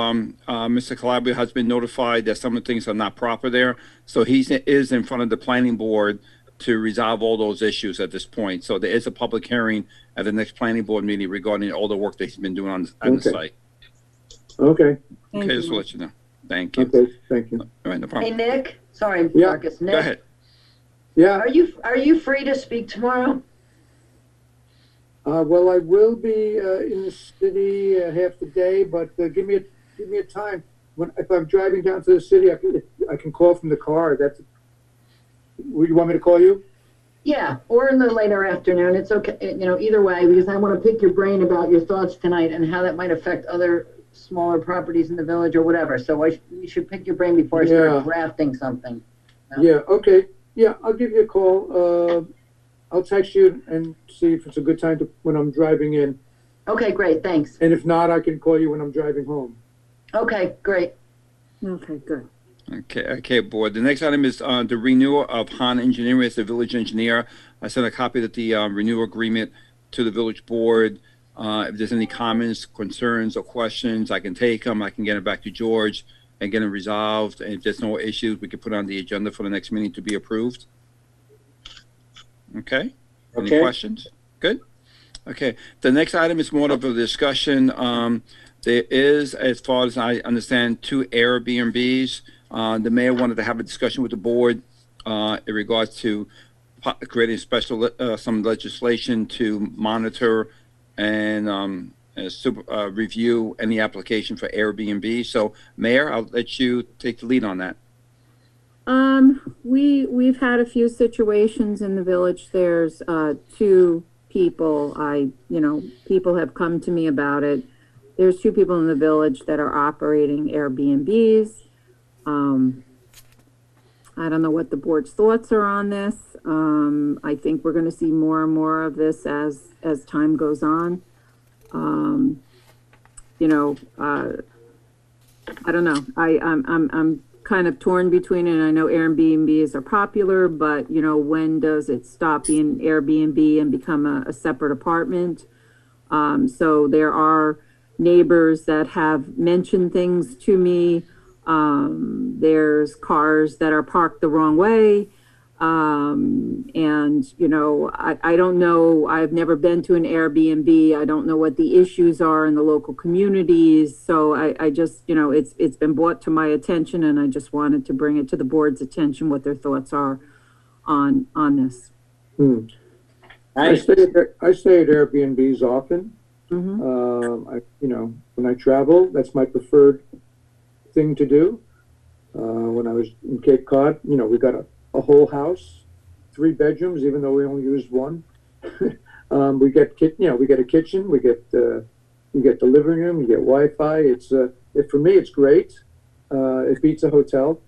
Mr. Calabria has been notified that some of the things are not proper there. So he is in front of the planning board to resolve all those issues at this point. So there is a public hearing at the next planning board meeting regarding all the work that he's been doing on the site. okay, Thank Okay, you. just to let you know. Thank you. okay, thank you. All right, no Hey, problem. Nick, sorry, Yeah. Marcus, Go Nick, ahead. Yeah, are you free to speak tomorrow? well, I will be in the city half the day, but give me a time. If I'm driving down to the city, I can call from the car. Would you want me to call you? Yeah, or in the later afternoon, it's okay, either way, because I want to pick your brain about your thoughts tonight and how that might affect other smaller properties in the village or whatever, so you should pick your brain before I Yeah. start drafting something. Yeah, okay. Yeah, I'll give you a call. I'll text you and see if it's a good time when I'm driving in. Okay, great, thanks. And if not, I can call you when I'm driving home. Okay, great. Okay, good. Okay, board. The next item is the renewal of Han Engineering as the village engineer. I sent a copy of the renewal agreement to the village board. If there's any comments, concerns, or questions, I can take them. I can get it back to George and get them resolved. And if there's no issues, we can put on the agenda for the next meeting to be approved. Okay? Any Okay. questions? Good? Okay. The next item is more of a discussion. There is, as far as I understand, 2 Airbnbs. The mayor wanted to have a discussion with the board in regards to creating special some legislation to monitor and review any application for Airbnb. So, Mayor, I'll let you take the lead on that. We've had a few situations in the village. There's 2 people. People have come to me about it. There's 2 people in the village that are operating Airbnbs. I don't know what the board's thoughts are on this. I think we're going to see more and more of this as time goes on. I don't know. I'm kind of torn between it. I know Airbnbs are popular, but you know, when does it stop being Airbnb and become a separate apartment? So there are neighbors that have mentioned things to me. There's cars that are parked the wrong way. And you know, I don't know, I've never been to an Airbnb. I don't know what the issues are in the local communities. So I just, you know, it's been brought to my attention, and I just wanted to bring it to the board's attention, what their thoughts are on this. I stay at Airbnbs often. Mm-hmm. You know, when I travel, that's my preferred thing to do. When I was in Cape Cod, you know, we got a whole house, 3 bedrooms, even though we only used one. We get a kitchen, we get the living room, you get Wi-Fi. It's for me, it's great. It beats a hotel.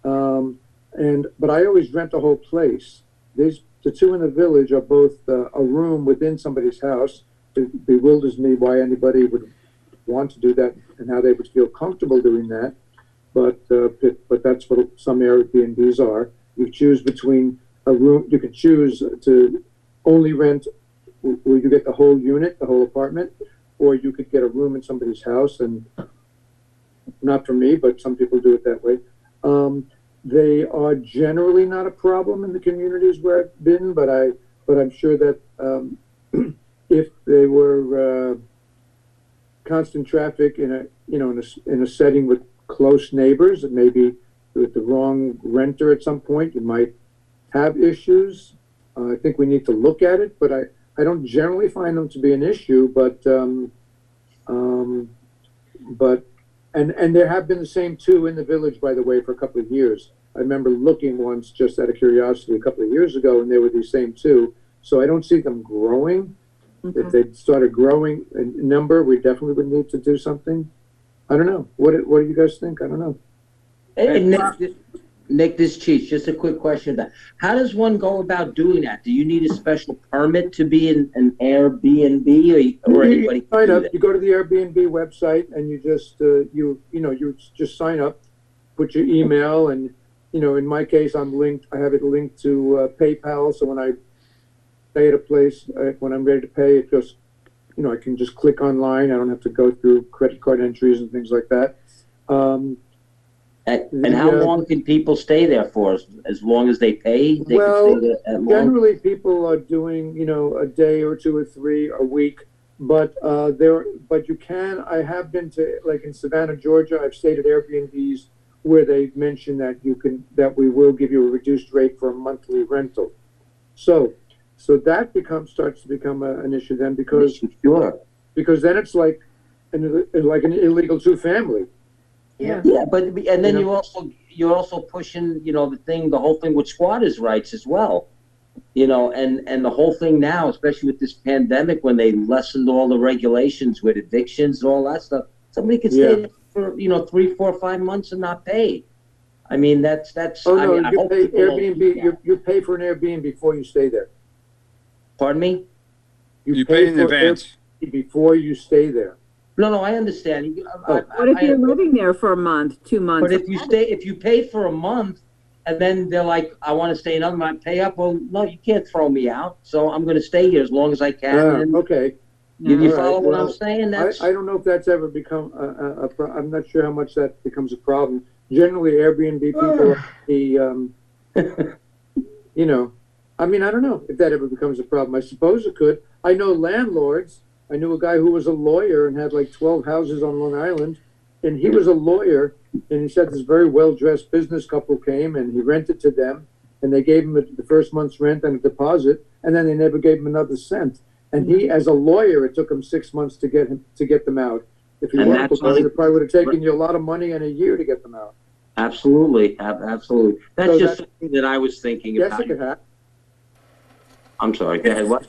But I always rent the whole place. The 2 in the village are both a room within somebody's house. It bewilders me why anybody would want to do that and how they would feel comfortable doing that. But that's what some Airbnbs are. You choose between a room. You can choose to only rent where you get the whole unit, the whole apartment, or you could get a room in somebody's house. And not for me, but some people do it that way. They are generally not a problem in the communities where I've been, but I'm sure that if they were constant traffic in a setting with close neighbors, and maybe with the wrong renter at some point, you might have issues. I think we need to look at it, but I don't generally find them to be an issue. But there have been the same 2 in the village, by the way, for a couple of years. I remember looking once, just out of curiosity, a couple of years ago, and there were these same 2. So I don't see them growing. Okay. If they started growing in number, we definitely would need to do something. I don't know. What do you guys think? I don't know. Hey, Nick, this Chief, just a quick question. How does one go about doing that? Do you need a special permit to be in an Airbnb, or anybody can sign do up? that? You go to the Airbnb website and you just you just sign up, put your email, and in my case, I have it linked to PayPal. So when I stay at a place, when I'm ready to pay, it just I can just click online. I don't have to go through credit card entries and things like that. And how long can people stay there for? As long as they pay? They Well, can stay there that long? generally people are doing, a day or 2 or 3 a week, but you can, I have been to, like in Savannah, Georgia, I've stayed at Airbnbs where they mention that that we will give you a reduced rate for a monthly rental. So that starts to become an issue then, because Sure. then it's like an illegal 2-family. Yeah. Yeah, and then you're also pushing, the whole thing with squatters' rights as well. And the whole thing now, especially with this pandemic, when they lessened all the regulations with evictions and all that stuff, somebody could stay there for 3, 4, 5 months and not pay. I mean, that's. Oh I no, mean, I you hope pay people don't do Airbnb. that. You pay for an Airbnb before you stay there. Pardon me? You pay in for advance. Airbnb before you stay there. No, I understand. What if you're living there for a month, 2 months? But if you pay for a month, and then they're like, I want to stay another month, pay up. Well, no, you can't throw me out. So I'm going to stay here as long as I can. And Okay. you All follow right, what I'm saying? I don't know if that's ever become I'm not sure how much that becomes a problem. Generally, Airbnb people, I mean, I don't know if that ever becomes a problem. I suppose it could. I know landlords. I knew a guy who was a lawyer and had like 12 houses on Long Island, and he was a lawyer, and he said this very well-dressed business couple came and he rented to them, and they gave him the first month's rent and a deposit, and then they never gave him another cent. And he, as a lawyer, it took him 6 months to get them out. If he wanted to, it probably would have taken you a lot of money and a year to get them out. Absolutely. Absolutely. That's just something that I was thinking Yes, about. it could happen. I'm sorry. Go ahead. What?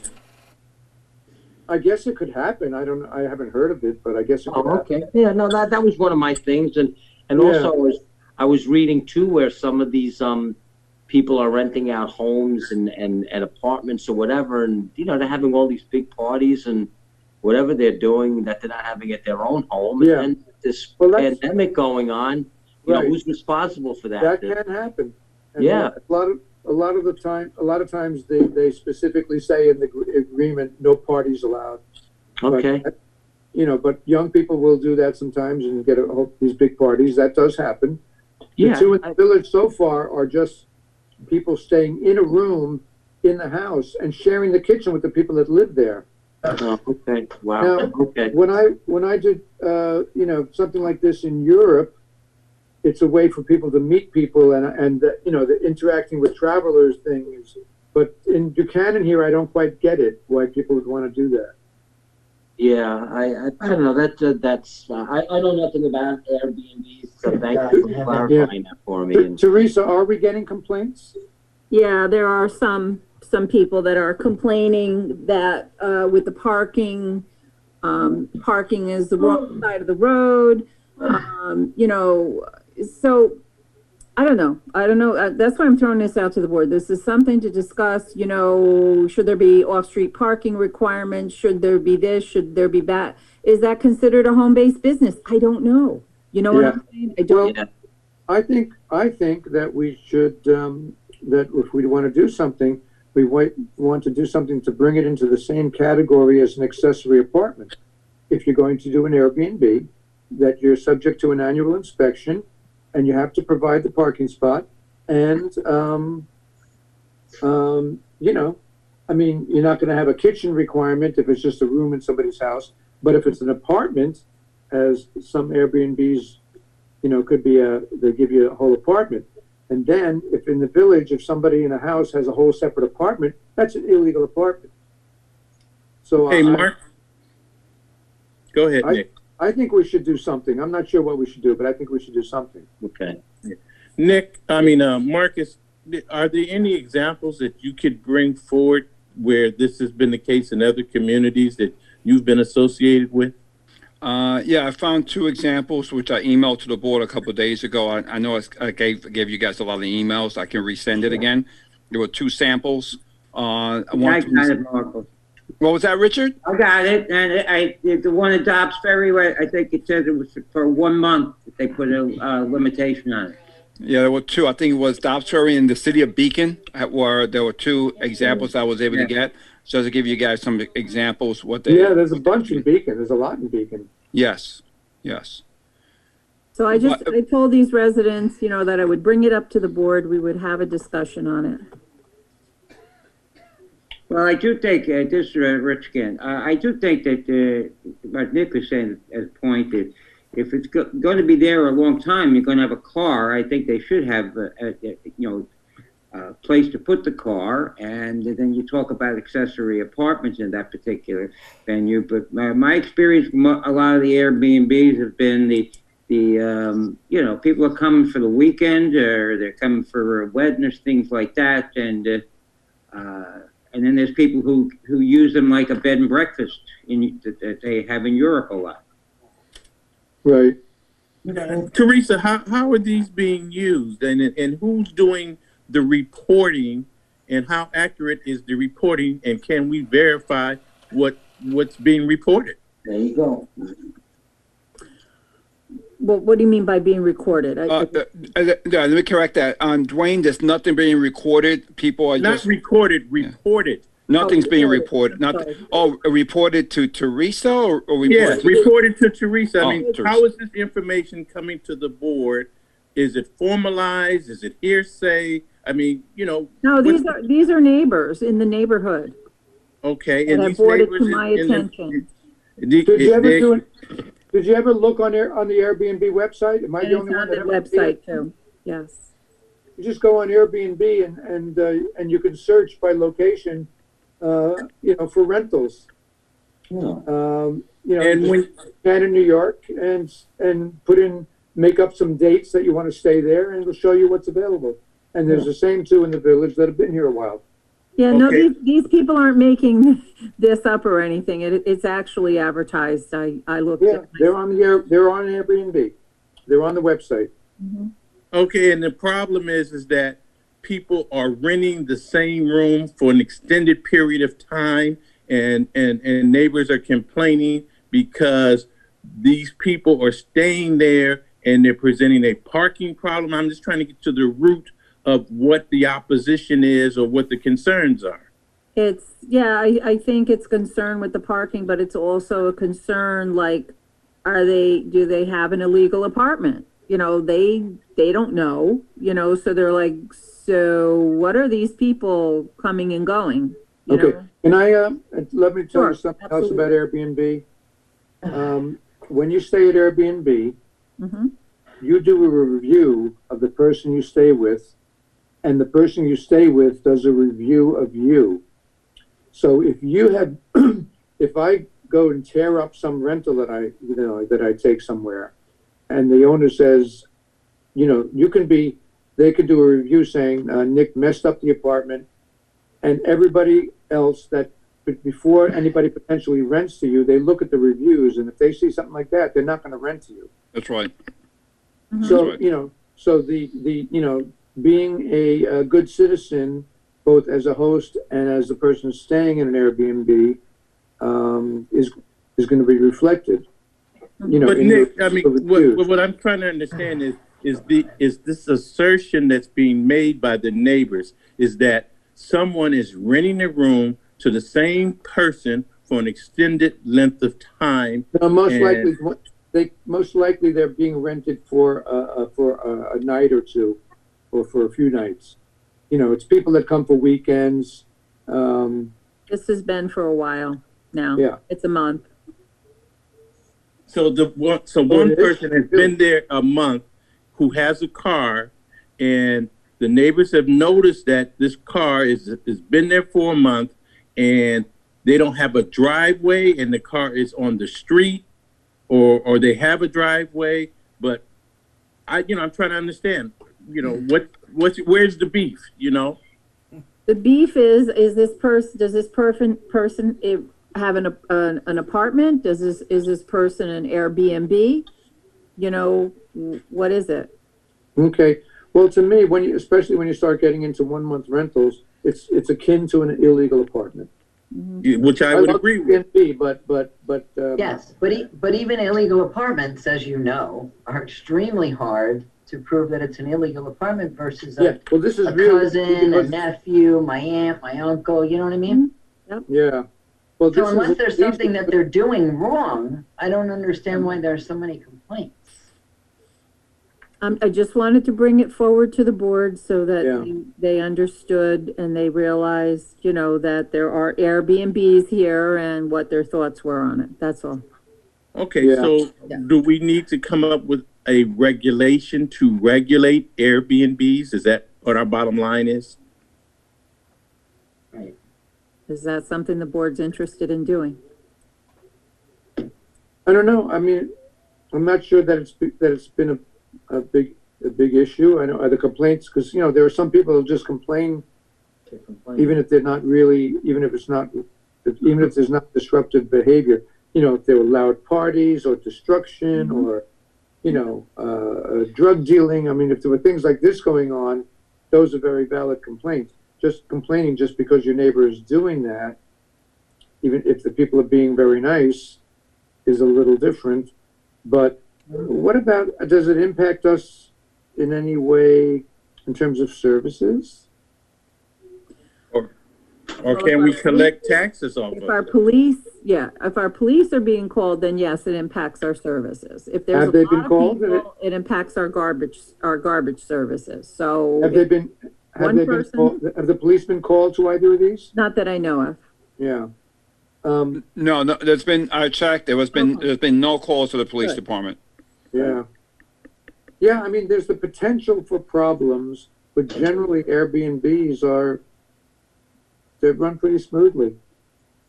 I guess it could happen. I haven't heard of it, but I guess it could happen. Okay. Yeah, no, that was one of my things. And also I was reading too, where some of these people are renting out homes and apartments or whatever, and they're having all these big parties and whatever they're doing that they're not having at their own home. Yeah. And this Well, that's- pandemic going on, you know, Right. who's responsible for that? That can happen. And Yeah. A lot of times they specifically say in the agreement, no parties allowed. Okay. But, you know, but young people will do that sometimes and get these big parties. That does happen. The Yeah. two in the village so far are just people staying in a room in the house and sharing the kitchen with the people that live there. Oh, okay. Wow. Now, Okay. when I did you know, something like this in Europe, it's a way for people to meet people and you know, the interacting with travelers things. But in Buchanan here, I don't quite get it why people would want to do that. Yeah, I don't know. That's I know nothing about Airbnbs, so thank you for clarifying that for me. And Teresa, are we getting complaints? Yeah, there are some people that are complaining that with the parking, parking is the wrong side of the road. You know, so I don't know. That's why I'm throwing this out to the board. This is something to discuss. You know, should there be off-street parking requirements? Should there be this? Should there be that? Is that considered a home-based business? I don't know. You know what I'm saying? I don't. yeah. I think that we should that if we want to do something, we want to do something to bring it into the same category as an accessory apartment. If you're going to do an Airbnb, that you're subject to an annual inspection, and you have to provide the parking spot, and you know, I mean, you're not going to have a kitchen requirement if it's just a room in somebody's house, but if it's an apartment, as some Airbnbs, you know, could be they give you a whole apartment. And then if in the village, if somebody in a house has a whole separate apartment, that's an illegal apartment. So Hey, Mark. Go ahead, Nick. I think we should do something. I'm not sure what we should do, but I think we should do something. Okay. Nick, Marcus, are there any examples that you could bring forward where this has been the case in other communities that you've been associated with? Yeah, I found two examples, which I emailed to the board a couple of days ago. I know I gave you guys a lot of emails. I can resend it again. There were two samples. I got it, Marco. What was that, Richard? I got it, and the one at Dobbs Ferry, I think it said it was for 1 month that they put a limitation on it. Yeah, there were two. I think it was Dobbs Ferry and the city of Beacon, where there were two examples I was able to get. So to give you guys some examples, what they. Yeah, there's a bunch in Beacon. There's a lot in Beacon. Yes, yes. So I told these residents, you know, that I would bring it up to the board. We would have a discussion on it. Well, I do think, this is Rich again, I do think that, like Nick was saying as a point, that if it's going to be there a long time, you're going to have a car, I think they should have, a place to put the car, and then you talk about accessory apartments in that particular venue. But my experience from a lot of the Airbnbs have been people are coming for the weekend, or they're coming for a wedding or things like that, and then there's people who use them like a bed and breakfast that they have in Europe a lot. Right. Teresa, how are these being used, and who's doing the reporting, and how accurate is the reporting, and can we verify what's being reported? There you go. Well, what do you mean by being recorded? Let me correct that. On Dwayne, there's nothing being recorded. People are not just recorded, reported. Nothing's being reported. Reported to Teresa or reported? Yes, reported to Teresa. I mean, Teresa. how is this information coming to the board? Is it formalized? Is it hearsay? I mean, you know. No, these are neighbors in the neighborhood. Okay, And and I these brought it neighbors to my attention. Did you ever look on the Airbnb website? Am I And the it's only one on that the ever website too. Yes. You just go on Airbnb and you can search by location, for rentals. Yeah. And when in New York and make up some dates that you want to stay there, and it'll show you what's available. And there's the same too in the village that have been here a while. Yeah, no, Okay. these people aren't making this up or anything. It's actually advertised. I looked Yeah, at they're on Airbnb. They're on the website. Okay, and the problem is that people are renting the same room for an extended period of time, and neighbors are complaining because these people are staying there and they're presenting a parking problem? I'm just trying to get to the root of what the opposition is or what the concerns are. It's, yeah, I think it's concern with the parking, but it's also a concern, like, do they have an illegal apartment? You know, they don't know, you know, so they're like, so what are these people coming and going? You Okay, know? can I, let me tell Sure, you something else absolutely. about Airbnb. When you stay at Airbnb, Mhm. you do a review of the person you stay with, and the person you stay with does a review of you. So if you have, if I go and tear up some rental that I take somewhere, and the owner says, you know, they could do a review saying, Nick messed up the apartment, and everybody else before anybody potentially rents to you, they look at the reviews, and if they see something like that, they're not going to rent to you. That's right. So, right. you know, so being a good citizen, both as a host and as the person staying in an Airbnb, is going to be reflected. You know, But in Nick, the I mean, reviews. what I'm trying to understand is this assertion that's being made by the neighbors is that someone is renting a room to the same person for an extended length of time. No, most likely they're being rented for a night or two, or for a few nights. You know, it's people that come for weekends. This has been for a while now. Yeah. It's a month. So one person has been there a month who has a car, and the neighbors have noticed that this car has been there for a month, and they don't have a driveway, and the car is on the street, or they have a driveway, but I'm trying to understand, you know, where's the beef, you know? The beef is this person, does this person have an apartment? Is this person an Airbnb? You know, what is it? Okay. Well, to me, especially when you start getting into 1 month rentals, it's akin to an illegal apartment. Which I would agree with. But Yes, but even illegal apartments, as you know, are extremely hard to prove that it's an illegal apartment versus yeah. Well, this is a really cousin, a nephew, my aunt, my uncle, you know what I mean? Yeah. Well, So this unless there's is something that they're doing wrong, I don't understand why there's so many complaints. I just wanted to bring it forward to the board so that Yeah. they understood and they realized, you know, that there are Airbnbs here and what their thoughts were on it. That's all. Okay, Yeah. so do we need to come up with a regulation to regulate Airbnbs? Is that what our bottom line is? Right. Is that something the board's interested in doing? I don't know. I mean, I'm not sure that it's been a big issue. I know the complaints, because you know there are some people who just complain, even if they're not really, even if there's not disruptive behavior. You know, if there were loud parties or destruction or, you know, drug dealing. I mean, if there were things like this going on, those are very valid complaints. Just complaining just because your neighbor is doing that, even if the people are being very nice, is a little different. But what about, does it impact us in any way in terms of services? Or can we collect taxes off If of our it? police, if our police are being called, then yes, it impacts our services. If there's Have a they lot been of called? people, it impacts our garbage services. So Have they been called? Have the police been called to either of these? not that I know of. Yeah. No, there's been, I checked, there's been no calls to the police Good. department. Yeah. Yeah, I mean, there's the potential for problems, but generally Airbnbs they run pretty smoothly.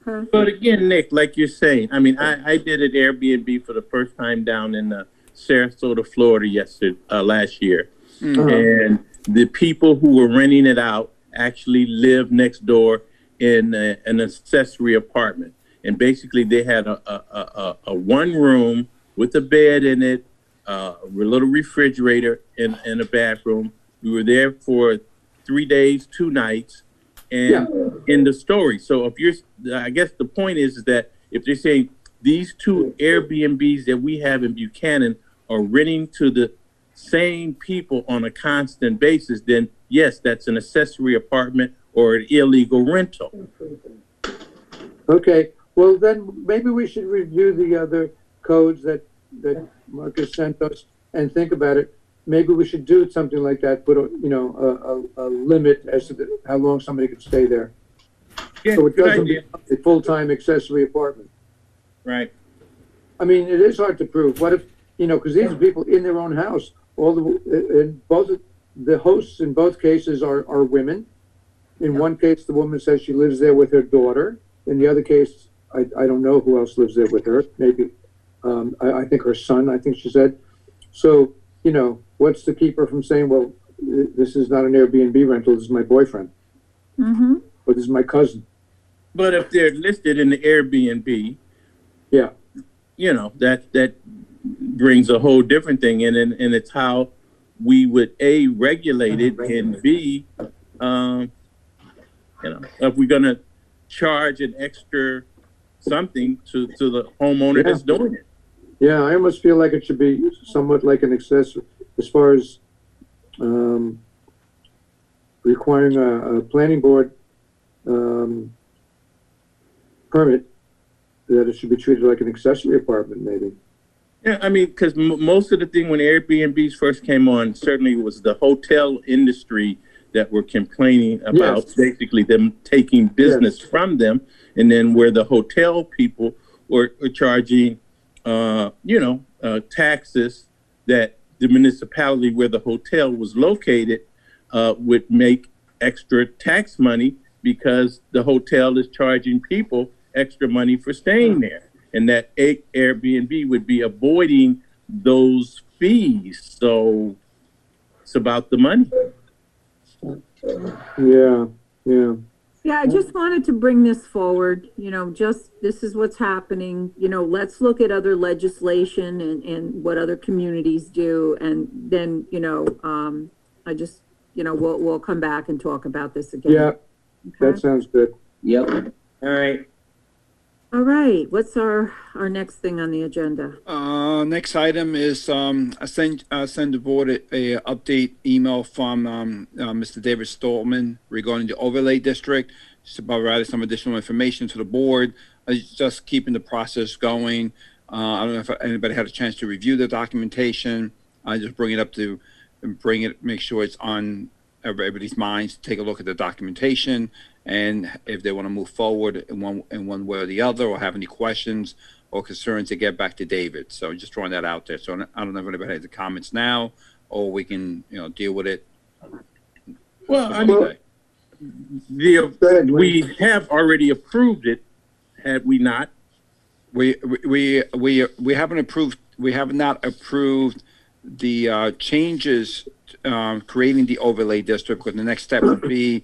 But again, Nick, like you're saying, I mean, I did an Airbnb for the first time down in Sarasota, Florida last year. And the people who were renting it out actually lived next door in an accessory apartment. And basically they had a one room with a bed in it, a little refrigerator in a bathroom. We were there for 3 days, 2 nights, and in the story. So I guess the point is that if they're saying these two Airbnbs that we have in Buchanan are renting to the same people on a constant basis, then yes, that's an accessory apartment or an illegal rental. Okay, well then maybe we should review the other codes that Marcus sent us and think about it. Maybe we should do something like that, put a limit as to how long somebody could stay there. Yeah, So it good doesn't idea. become a full-time accessory apartment. Right. I mean, it is hard to prove. What if, because these people in their own house, the hosts in both cases are women. In one case, the woman says she lives there with her daughter. In the other case, I don't know who else lives there with her. Maybe, I think her son, I think she said. So, what's to keep her from saying, well, this is not an Airbnb rental, this is my boyfriend. Mm-hmm. Or this is my cousin. But if they're listed in the Airbnb, yeah, that brings a whole different thing in, and it's how we would A, regulate it, and B, if we're gonna charge an extra something to the homeowner that's doing it. Yeah, I almost feel like it should be somewhat like an accessory as far as requiring a planning board permit, that it should be treated like an accessory apartment, maybe. Yeah, I mean, because most of the thing when Airbnbs first came on, certainly was the hotel industry that were complaining about basically them taking business from them, and then where the hotel people were charging, taxes that the municipality where the hotel was located would make extra tax money because the hotel is charging people extra money for staying there. And that Airbnb would be avoiding those fees. So it's about the money. Yeah. Yeah, I just wanted to bring this forward, this is what's happening, let's look at other legislation and what other communities do. And then, we'll come back and talk about this again. Yeah, okay? That sounds good. Yep. All right. All right, what's our next thing on the agenda? Next item is I send the board a update email from Mr. David Stolman regarding the overlay district. Just about providing some additional information to the board. Just keeping the process going. I don't know if anybody had a chance to review the documentation. I just bring it up to make sure it's on everybody's minds to take a look at the documentation, and if they want to move forward in one way or the other, or have any questions or concerns, to get back to David. So just throwing that out there. So I don't know if anybody has the comments now, or we can deal with it. Well, I mean, we have already approved it, had we not? We haven't approved. We have not approved the changes creating the overlay district, because the next step would be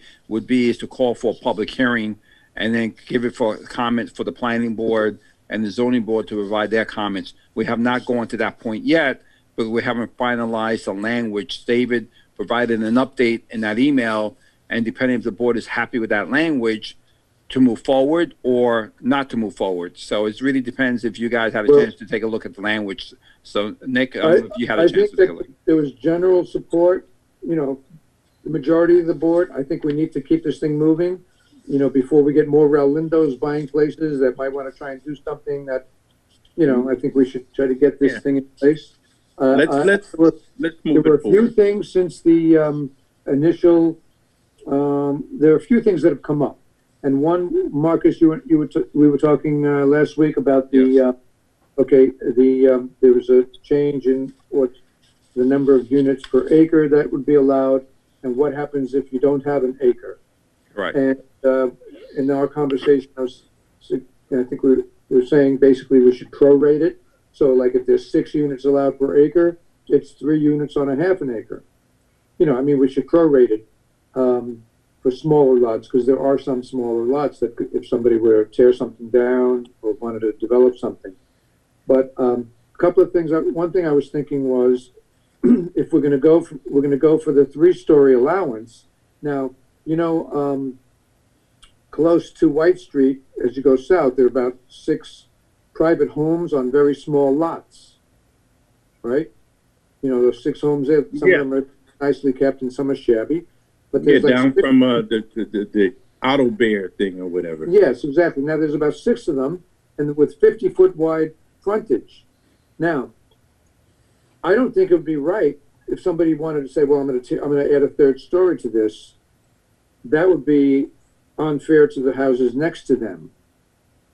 is to call for a public hearing and then give it for comment for the planning board and the zoning board to provide their comments. We have not gone to that point yet, but we haven't finalized the language. David provided an update in that email, and depending if the board is happy with that language, to move forward or not to move forward. So it really depends if you guys had a chance to take a look at the language. So Nick, if you had a chance to take a look. There was general support, the majority of the board. I think we need to keep this thing moving, before we get more Lindos buying places that might want to try and do something that, I think we should try to get this thing in place. Let's move there were it a few forward. things since the initial, there are a few things that have come up. And one, Marcus, we were talking last week about the, there was a change in what the number of units per acre that would be allowed, and what happens if you don't have an acre. Right. And in our conversation, I think we were saying basically we should prorate it. So like if there's 6 units allowed per acre, it's 3 units on a half an acre. We should prorate it. For smaller lots, because there are some smaller lots that could, if somebody were to tear something down or wanted to develop something. But a couple of things. One thing I was thinking was, if we're going to go for the 3-story allowance. Now, close to White Street, as you go south, there are about 6 private homes on very small lots, right? You know, those 6 homes there, some Yeah. of them are nicely kept and some are shabby. But Yeah, there's like down 6 from the Auto Bear thing or whatever. Yes, exactly. Now there's about 6 of them, and with 50-foot wide frontage. Now, I don't think it would be right if somebody wanted to say, "Well, I'm going to add a 3rd story to this." That would be unfair to the houses next to them.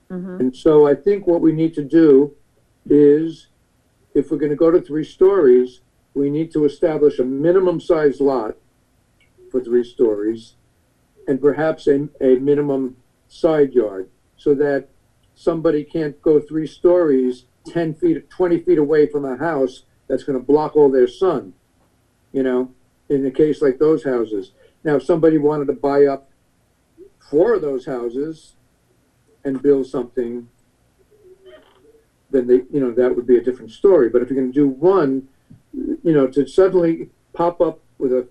Mhm. And so I think what we need to do is, if we're going to go to 3 stories, we need to establish a minimum size lot for 3 stories, and perhaps a minimum side yard, so that somebody can't go 3 stories 10 feet, 20 feet away from a house that's going to block all their sun, you know, in a case like those houses. Now, if somebody wanted to buy up 4 of those houses and build something, then they, you know, that would be a different story. But if you're going to do one, you know, to suddenly pop up with a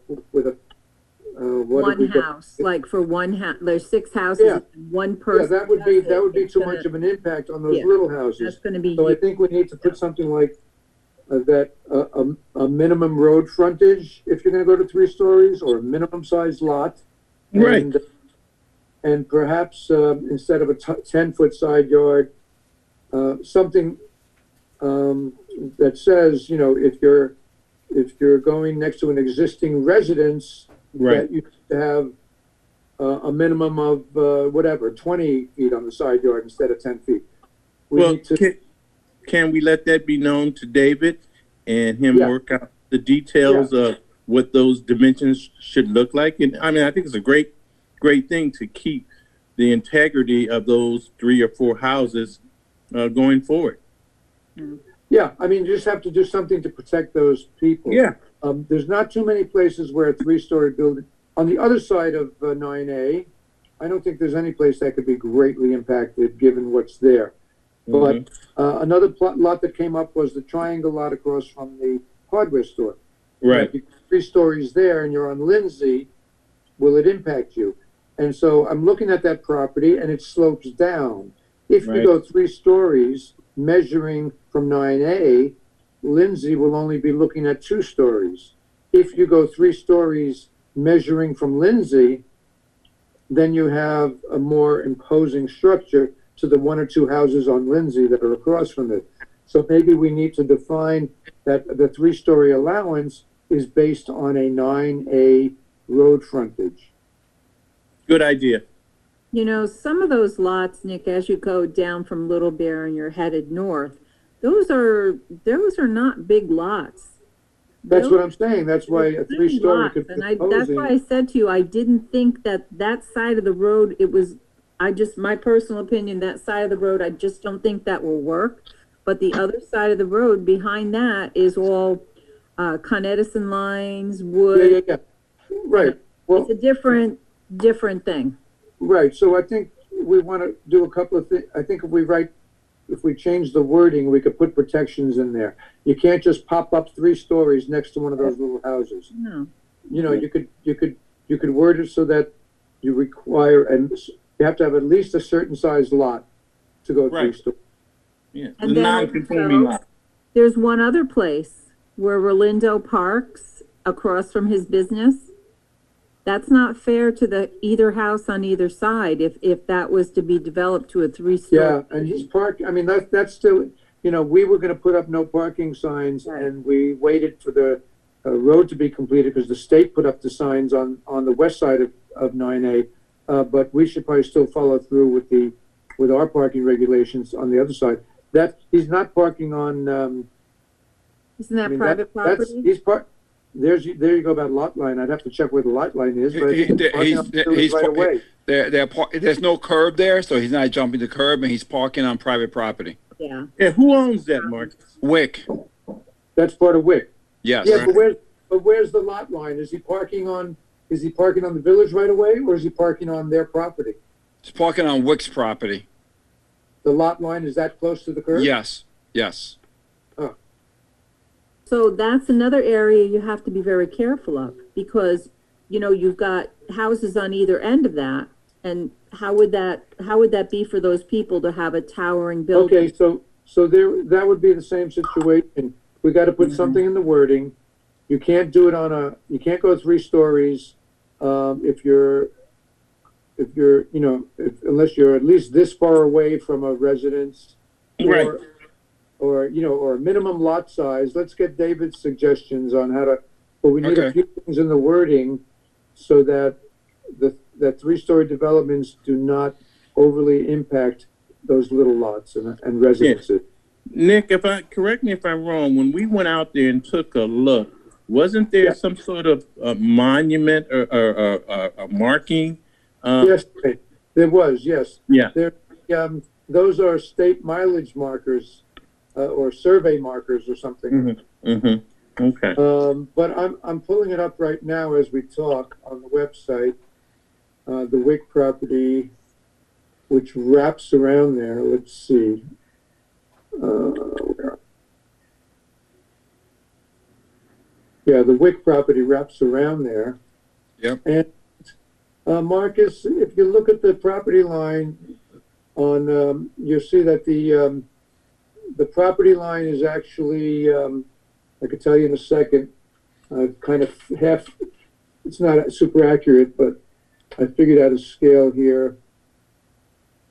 what did One we go- house, like for one house, there's 6 houses, Yeah. and one Yeah, person. that would be It's too gonna- much of an impact on those yeah, little That's houses. gonna be. So I think we need to put something like a minimum road frontage if you're going to go to 3 stories, or a minimum size lot. Right. And perhaps instead of a 10-foot side yard, something that says, you know, if you're going next to an existing residence, Right. that you have a minimum of whatever, 20 feet on the side yard instead of 10 feet. We Well, need to, can we let that be known to David and him Yeah. work out the details of what those dimensions should look like? And I mean, I think it's a great thing to keep the integrity of those 3 or 4 houses going forward. yeah, I mean, you just have to do something to protect those people. Yeah. There's not too many places where a 3-story building, on the other side of 9A, I don't think there's any place that could be greatly impacted given what's there. But another lot that came up was the triangle lot across from the hardware store. Right. If you're 3 stories there and you're on Lindsay, will it impact you? And so I'm looking at that property and it slopes down. If Right. you go 3 stories, measuring from 9A, Lindsay will only be looking at 2 stories. If you go 3 stories, measuring from Lindsay, then you have a more imposing structure to the 1 or 2 houses on Lindsay that are across from it. So maybe we need to define that the 3-story allowance is based on a 9A road frontage. Good idea. You know, some of those lots, Nick, as you go down from Little Bear and you're headed north, those are not big lots. That's what I'm saying. That's why a 3-story could be And that's why I imposing. said to you, I didn't think that side of the road, my personal opinion, that side of the road, I just don't think that will work. But the other side of the road behind that is all Con Edison lines, wood. Yeah. Right. Well, It's a different thing. right. So I think we want to do a couple of things. I think if we change the wording, we could put protections in there. You can't just pop up 3 stories next to one of those little houses. No. You know, you could word it so that you require, and you have to have at least a certain size lot to go 3 Right. stories. Yeah. And then Non-conforming also, lot. there's one other place where Rolando parks across from his business. That's not fair to either house on either side if that was to be developed to a 3-story. Yeah, and he's I mean, that's still, you know, we were gonna put up no parking signs, Right. and we waited for the road to be completed, because the state put up the signs on the west side of 9A. But we should probably still follow through with our parking regulations on the other side. That, he's not parking on, Isn't I that mean, private that's, property? there you go about lot line. I'd have to check where the lot line is, but I think he's parking on the village right away. There's no curb there, so he's not jumping the curb, and he's parking on private property. Yeah. Yeah, who owns that, Mark? Wick, That's part of WIC. yes. Yeah, but where's the lot line? Is he parking on the village right away, or is he parking on their property? He's parking on Wick's property. The lot line, is that close to the curb? Yes. So that's another area you have to be very careful of, because, you know, you've got houses on either end of that, And how would that be for those people to have a towering building? Okay, so that would be the same situation. We got to put something in the wording. You can't do it you can't go 3 stories, if you're, unless you're at least this far away from a residence. Right. Or a minimum lot size. Let's get David's suggestions on how to, well, we need a Okay. few things in the wording so that that 3-story developments do not overly impact those little lots and residences. Nick, correct me if I'm wrong, when we went out there and took a look, wasn't there some sort of monument or a marking? Yes, there was, yes. Yeah. There, those are state mileage markers, or survey markers or something. Okay. But I'm pulling it up right now as we talk on the website. The Wick property, which wraps around there. Let's see. Yeah, the Wick property wraps around there. Yep. And Marcus, if you look at the property line on, you'll see that the property line is actually, I could tell you in a second, kind of half, it's not super accurate, but I figured out a scale here.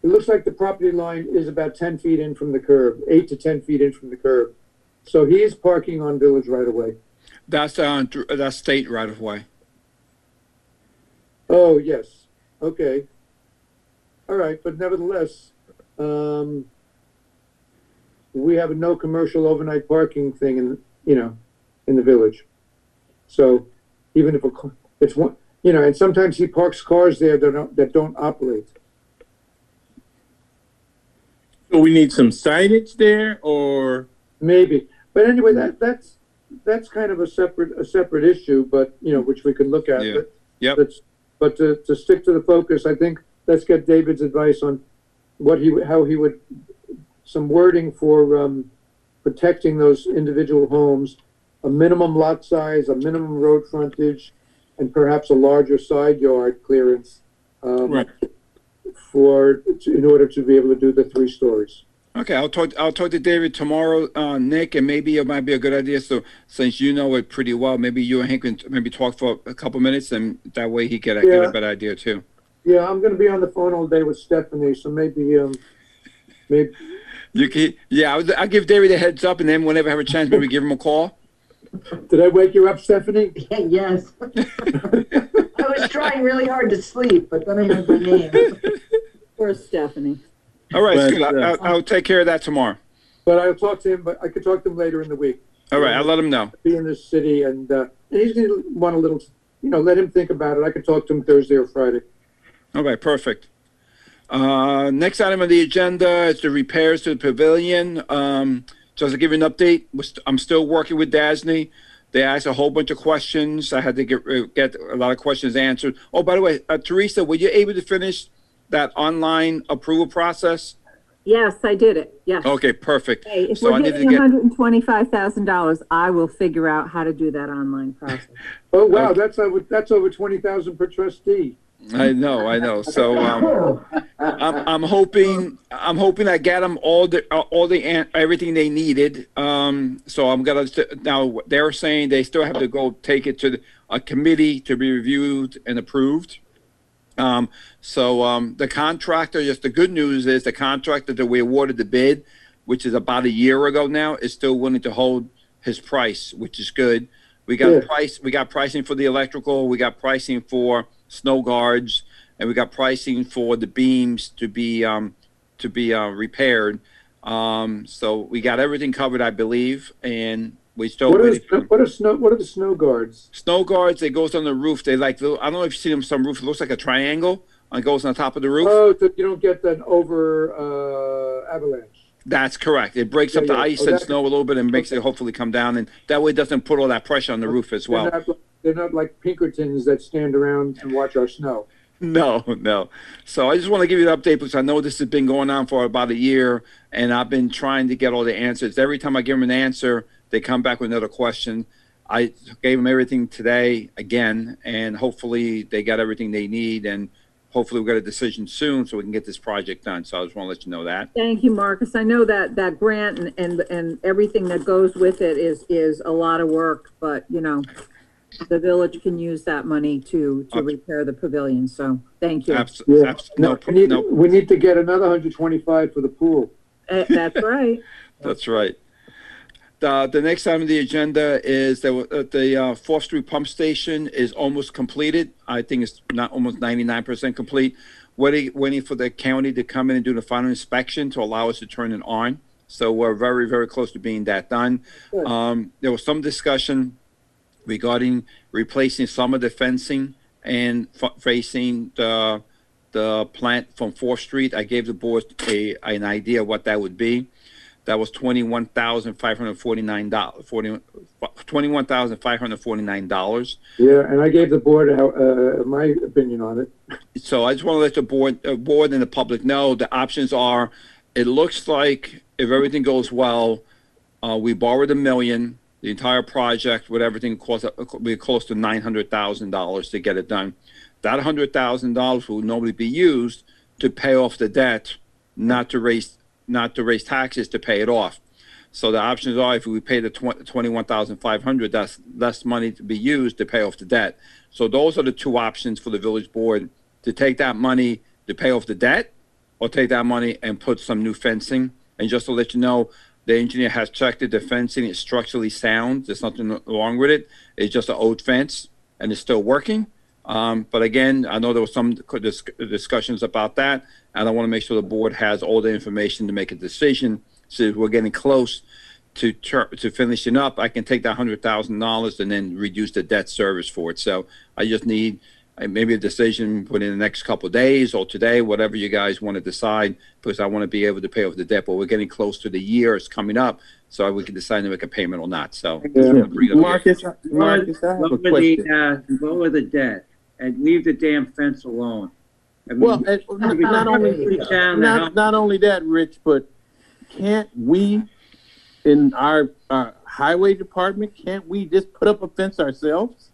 It looks like the property line is about 10 feet in from the curb, 8 to 10 feet in from the curb. So he is parking on village right away. That's state right of way. Oh, yes. Okay. All right. But nevertheless, we have a no commercial overnight parking thing in the village. So even if it's one, and sometimes he parks cars there that don't operate. So we need some signage there, or Maybe. But anyway, that's kind of a separate issue, but which we can look at. Yeah. Yep. But to stick to the focus, I think let's get David's advice on how he would, some wording for protecting those individual homes, a minimum lot size, a minimum road frontage, and perhaps a larger side yard clearance, right. in order to be able to do the 3 stories. Okay, I'll talk to David tomorrow, Nick, and maybe it might be a good idea. So since you know it pretty well, maybe you and Hank can maybe talk for a couple minutes, and that way he get a better idea too. Yeah, I'm going to be on the phone all day with Stephanie, so maybe. You can, I'll give David a heads up, and then whenever I have a chance, maybe give him a call. Did I wake you up, Stephanie? Yes. I was trying really hard to sleep, but then I heard the name. Poor Stephanie. All right, But, good. I'll take care of that tomorrow. But I'll talk to him. But I could talk to him later in the week. All right, I'll let him know. Be in this city, and he's going to want a little. Let him think about it. I could talk to him Thursday or Friday. All right, perfect. Next item on the agenda is the repairs to the pavilion. Just to give you an update, I'm still working with DASNY. They asked a whole bunch of questions. I had to get a lot of questions answered. Oh, by the way, Teresa, were you able to finish that online approval process? Yes, I did it. Yes. Okay, perfect. Hey, if So we're I need to getting get. $125,000, I will figure out how to do that online process. Oh wow, that's over 20,000 per trustee. I know. So I'm hoping I get them everything they needed. So I'm gonna now. They're saying they still have to go take it to a committee to be reviewed and approved. The contractor, just the good news is the contractor that we awarded the bid, which is about a year ago now, is still willing to hold his price, which is good. We got we got pricing for the electrical, we got pricing for snow guards, and we got pricing for the beams to be repaired. So we got everything covered, I believe, and we still What are the snow guards? Snow guards, it goes on the roof. They like little, I don't know if you've seen them, some roof, it looks like a triangle, and it goes on the top of the roof. Oh, so you don't get that over avalanche. That's correct. It breaks up the ice and snow a little bit and makes it hopefully come down, and that way it doesn't put all that pressure on the roof as well. They're not like Pinkertons that stand around and watch our snow. No. So I just want to give you an update because I know this has been going on for about a year, and I've been trying to get all the answers. Every time I give them an answer, they come back with another question. I gave them everything today again, and hopefully they got everything they need, and hopefully we'll get a decision soon so we can get this project done. So I just want to let you know that. Thank you, Marcus. I know that that grant and everything that goes with it is a lot of work, but you know, the village can use that money to repair the pavilion. So thank you. Yeah. We need to get another 125 for the pool. That's right. That's right. The next item on the agenda is that the 4th Street pump station is almost completed. I think it's not almost 99% complete. Waiting for the county to come in and do the final inspection to allow us to turn it on. So we're very, very close to being that done. There was some discussion regarding replacing some of the fencing and facing the plant from 4th Street. I gave the board an idea of what that would be. That was $21,549. $21,549. Yeah, and I gave the board my opinion on it. So I just want to let the board and the public know the options are. It looks like if everything goes well, we borrowed $1 million. The entire project with everything cost be close to $900,000 to get it done. That $100,000 will normally be used to pay off the debt, not to raise taxes to pay it off. So the options are, if we pay the $21,500, that's less money to be used to pay off the debt. So those are the two options for the village board: to take that money to pay off the debt, or take that money and put some new fencing. And just to let you know, the engineer has checked it. The fencing is structurally sound. There's nothing wrong with it. It's just an old fence, and it's still working. But again, I know there was some discussions about that, and I want to make sure the board has all the information to make a decision. So if we're getting close to finishing up, I can take that $100,000 and then reduce the debt service for it. So I just need maybe a decision put in the next couple of days or today, whatever you guys want to decide, because I want to be able to pay off the debt. But we're getting close to the year; it's coming up, so we can decide to make a payment or not. So, Marcus, I have a question. Lower the debt and leave the damn fence alone. I mean, Well, not only that, Rich, but can't we, in our highway department, can't we just put up a fence ourselves?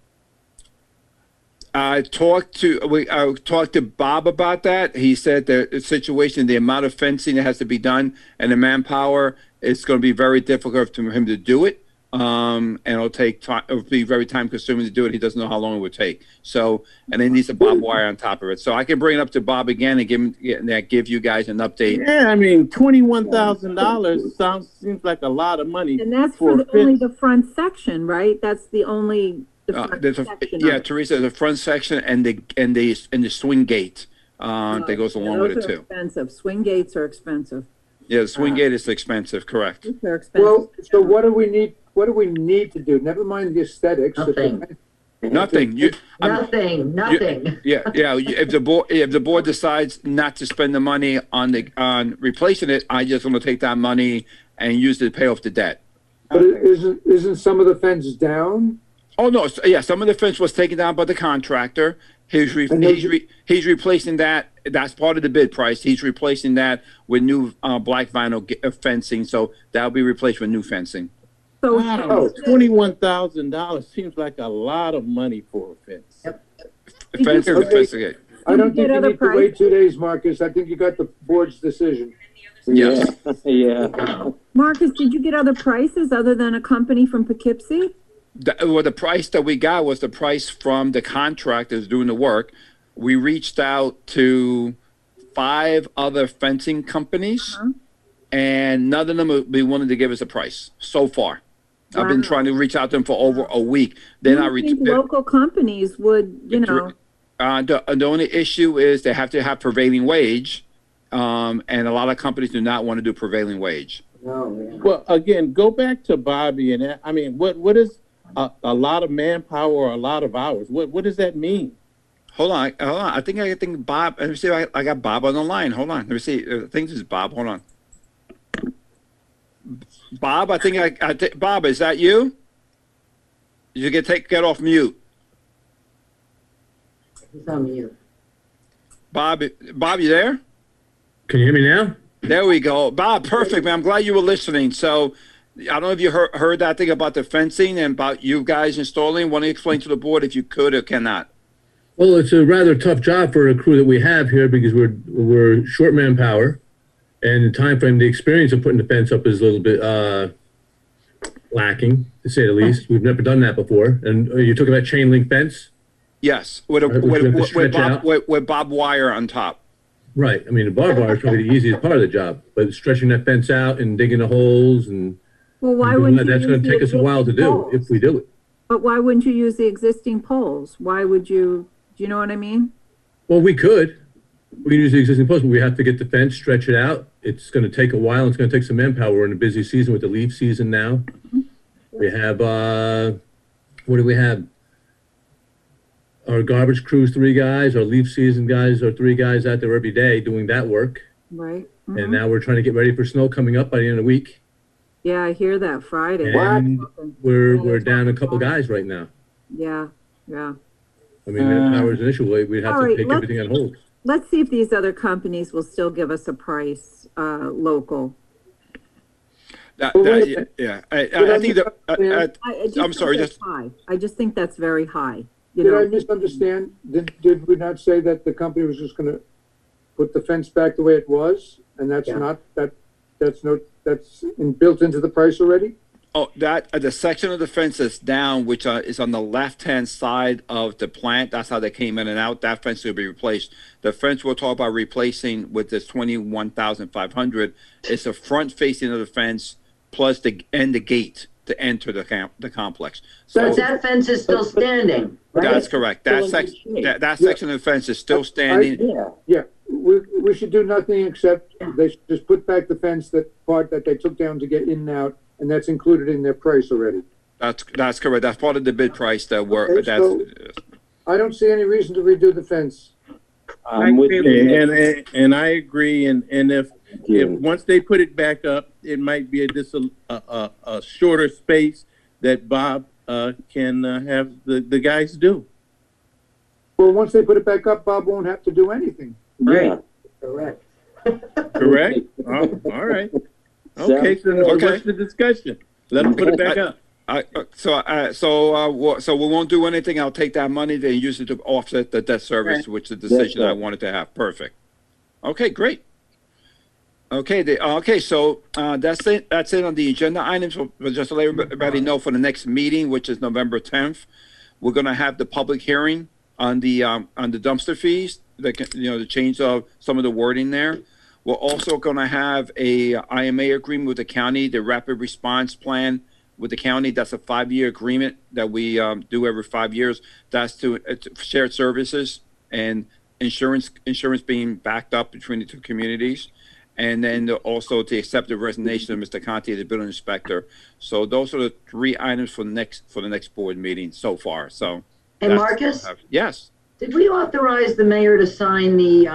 I talked to Bob about that. He said the situation, the amount of fencing that has to be done, and the manpower, it's going to be very difficult for him to do it. And it'll take time. It'll be very time consuming to do it. He doesn't know how long it would take. So, and then needs a barbed wire on top of it. So I can bring it up to Bob again and give you guys an update. Yeah, I mean, $21,000 seems like a lot of money. And that's for only the front section, right? That's the only section. Yeah, Teresa, the front section and the swing gate that goes along with it too. Expensive. Swing gates are expensive. Yeah, the swing gate is expensive. Correct. They're expensive. Well, so what do we need? What do we need to do? Never mind the aesthetics. Nothing. Nothing. Nothing. Yeah. If the board decides not to spend the money on replacing it, I just want to take that money and use it to pay off the debt. But isn't some of the fence down? Oh no! Yeah, some of the fence was taken down by the contractor. He's replacing that. That's part of the bid price. He's replacing that with new black vinyl fencing. So that'll be replaced with new fencing. So $21,000 seems like a lot of money for a fence. Yep. Fence or fence. I don't think you need to wait 2 days, Marcus. I think you got the board's decision. Yes. Yeah. Marcus, did you get other prices other than a company from Poughkeepsie? The price that we got was the price from the contractors doing the work. We reached out to 5 other fencing companies, and none of them would be willing to give us a price so far. Wow. I've been trying to reach out to them for over a week. They're not local companies would, the only issue is they have to have prevailing wage, and a lot of companies do not want to do prevailing wage. No, yeah. Well, again, go back to Bobby, and I mean, what is a lot of manpower or a lot of hours? What does that mean? Hold on. I think Bob. Let me see. I got Bob on the line. Hold on. Let me see. I think this is Bob. Hold on. Bob, I think Bob, is that you? You get off mute. He's on mute. Bob, you there? Can you hear me now? There we go. Bob, perfect, man. I'm glad you were listening. So I don't know if you heard that thing about the fencing and about you guys installing. Want to explain to the board if you could or cannot? Well, it's a rather tough job for a crew that we have here because we're short manpower, and the time frame, the experience of putting the fence up is a little bit lacking, to say the least. We've never done that before. And you talk about chain link fence, Yes, with Which we have to stretch out. with barbed wire on top. right? I mean, the barbed wire is probably the easiest part of the job, but stretching that fence out and digging the holes and Well, why doing wouldn't that, you that's use going the to take us a while to existing do poles? if we do it. But why wouldn't you use the existing poles? Why would you, do you know what I mean? Well, we could. We can use the existing post, but we have to get the fence, stretch it out. It's going to take a while. It's going to take some manpower. We're in a busy season with the leaf season now. We have, what do we have? Our garbage crew's 3 guys. Our leaf season guys are 3 guys out there every day doing that work. Right? And Mhm. now we're trying to get ready for snow coming up by the end of the week. Yeah, I hear that Friday. And we're down a couple guys right now. Yeah, yeah. I mean, manpower is an issue. We'd have All to right, take let's- everything on hold. Let's see if these other companies will still give us a price, local. Yeah. I think that, I'm sorry, think that's just- high. I just think that's very high, you Did I know? misunderstand? Did we not say that the company was just gonna put the fence back the way it was? And that's Yeah. not, that's built into the price already? Oh, that the section of the fence that's down, which is on the left-hand side of the plant. That's how they came in and out. That fence will be replaced. The fence we'll talk about replacing with this 21,500 is the front facing of the fence plus the gate to enter the complex. But that fence is still standing, right? That's correct. That Still in section good shape. that section of the fence is still standing. Yeah. We should do nothing except they should just put back the fence, that part that they took down to get in and out, and that's included in their price already. That's correct. That's part of the bid price that we're. Okay, That's so- I don't see any reason to redo the fence. I'm with you. Nick. And I agree. And if once they put it back up, it might be a shorter space that Bob can have the guys do. Well, once they put it back up, Bob won't have to do anything. Yeah. Correct. Correct? Oh, all right. Okay, so what's the discussion? Let them put it back up. So we won't do anything. I'll take that money, then use it to offset the debt service, which is the decision I wanted to have. Perfect. Okay, great. Okay, so that's it. That's it on the agenda items. But just to let everybody know, for the next meeting, which is November 10th, we're going to have the public hearing on the dumpster fees. The change of some of the wording there. We're also going to have a IMA agreement with the county, the rapid response plan with the county. That's a 5-year agreement that we do every 5 years. That's to shared services and insurance being backed up between the 2 communities. And then also to accept the resignation of Mr. Conti, the building inspector. So those are the 3 items for the next board meeting so far. So. Hey, Marcus? Yes. Did we authorize the mayor to sign the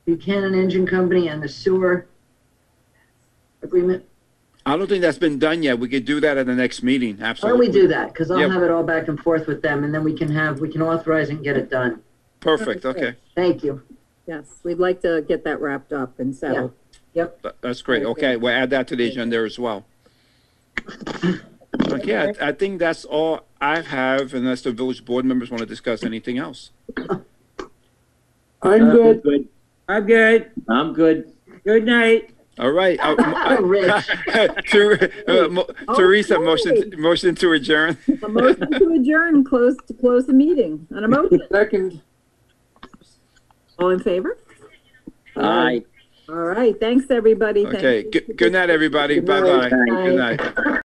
Buchanan Engine Company and the sewer agreement? I don't think that's been done yet. We could do that at the next meeting. Why Absolutely. don't we do that? Because I'll Yep. have it all back and forth with them, and then we can authorize and get it done. Perfect. Okay. Thank you. Yes, we'd like to get that wrapped up and settled. That's great. Okay. We'll add that to the agenda as well. Okay. I think that's all I have, unless the village board members want to discuss anything else. I'm good. I'm good. I'm good. Good night. All right. Rich. Teresa, motion to adjourn. A motion to adjourn, close the meeting on a motion. Second. All in favor? Aye. All right, thanks, everybody. Thank Okay. you. Good night, everybody. Bye-bye. Good night. Good night.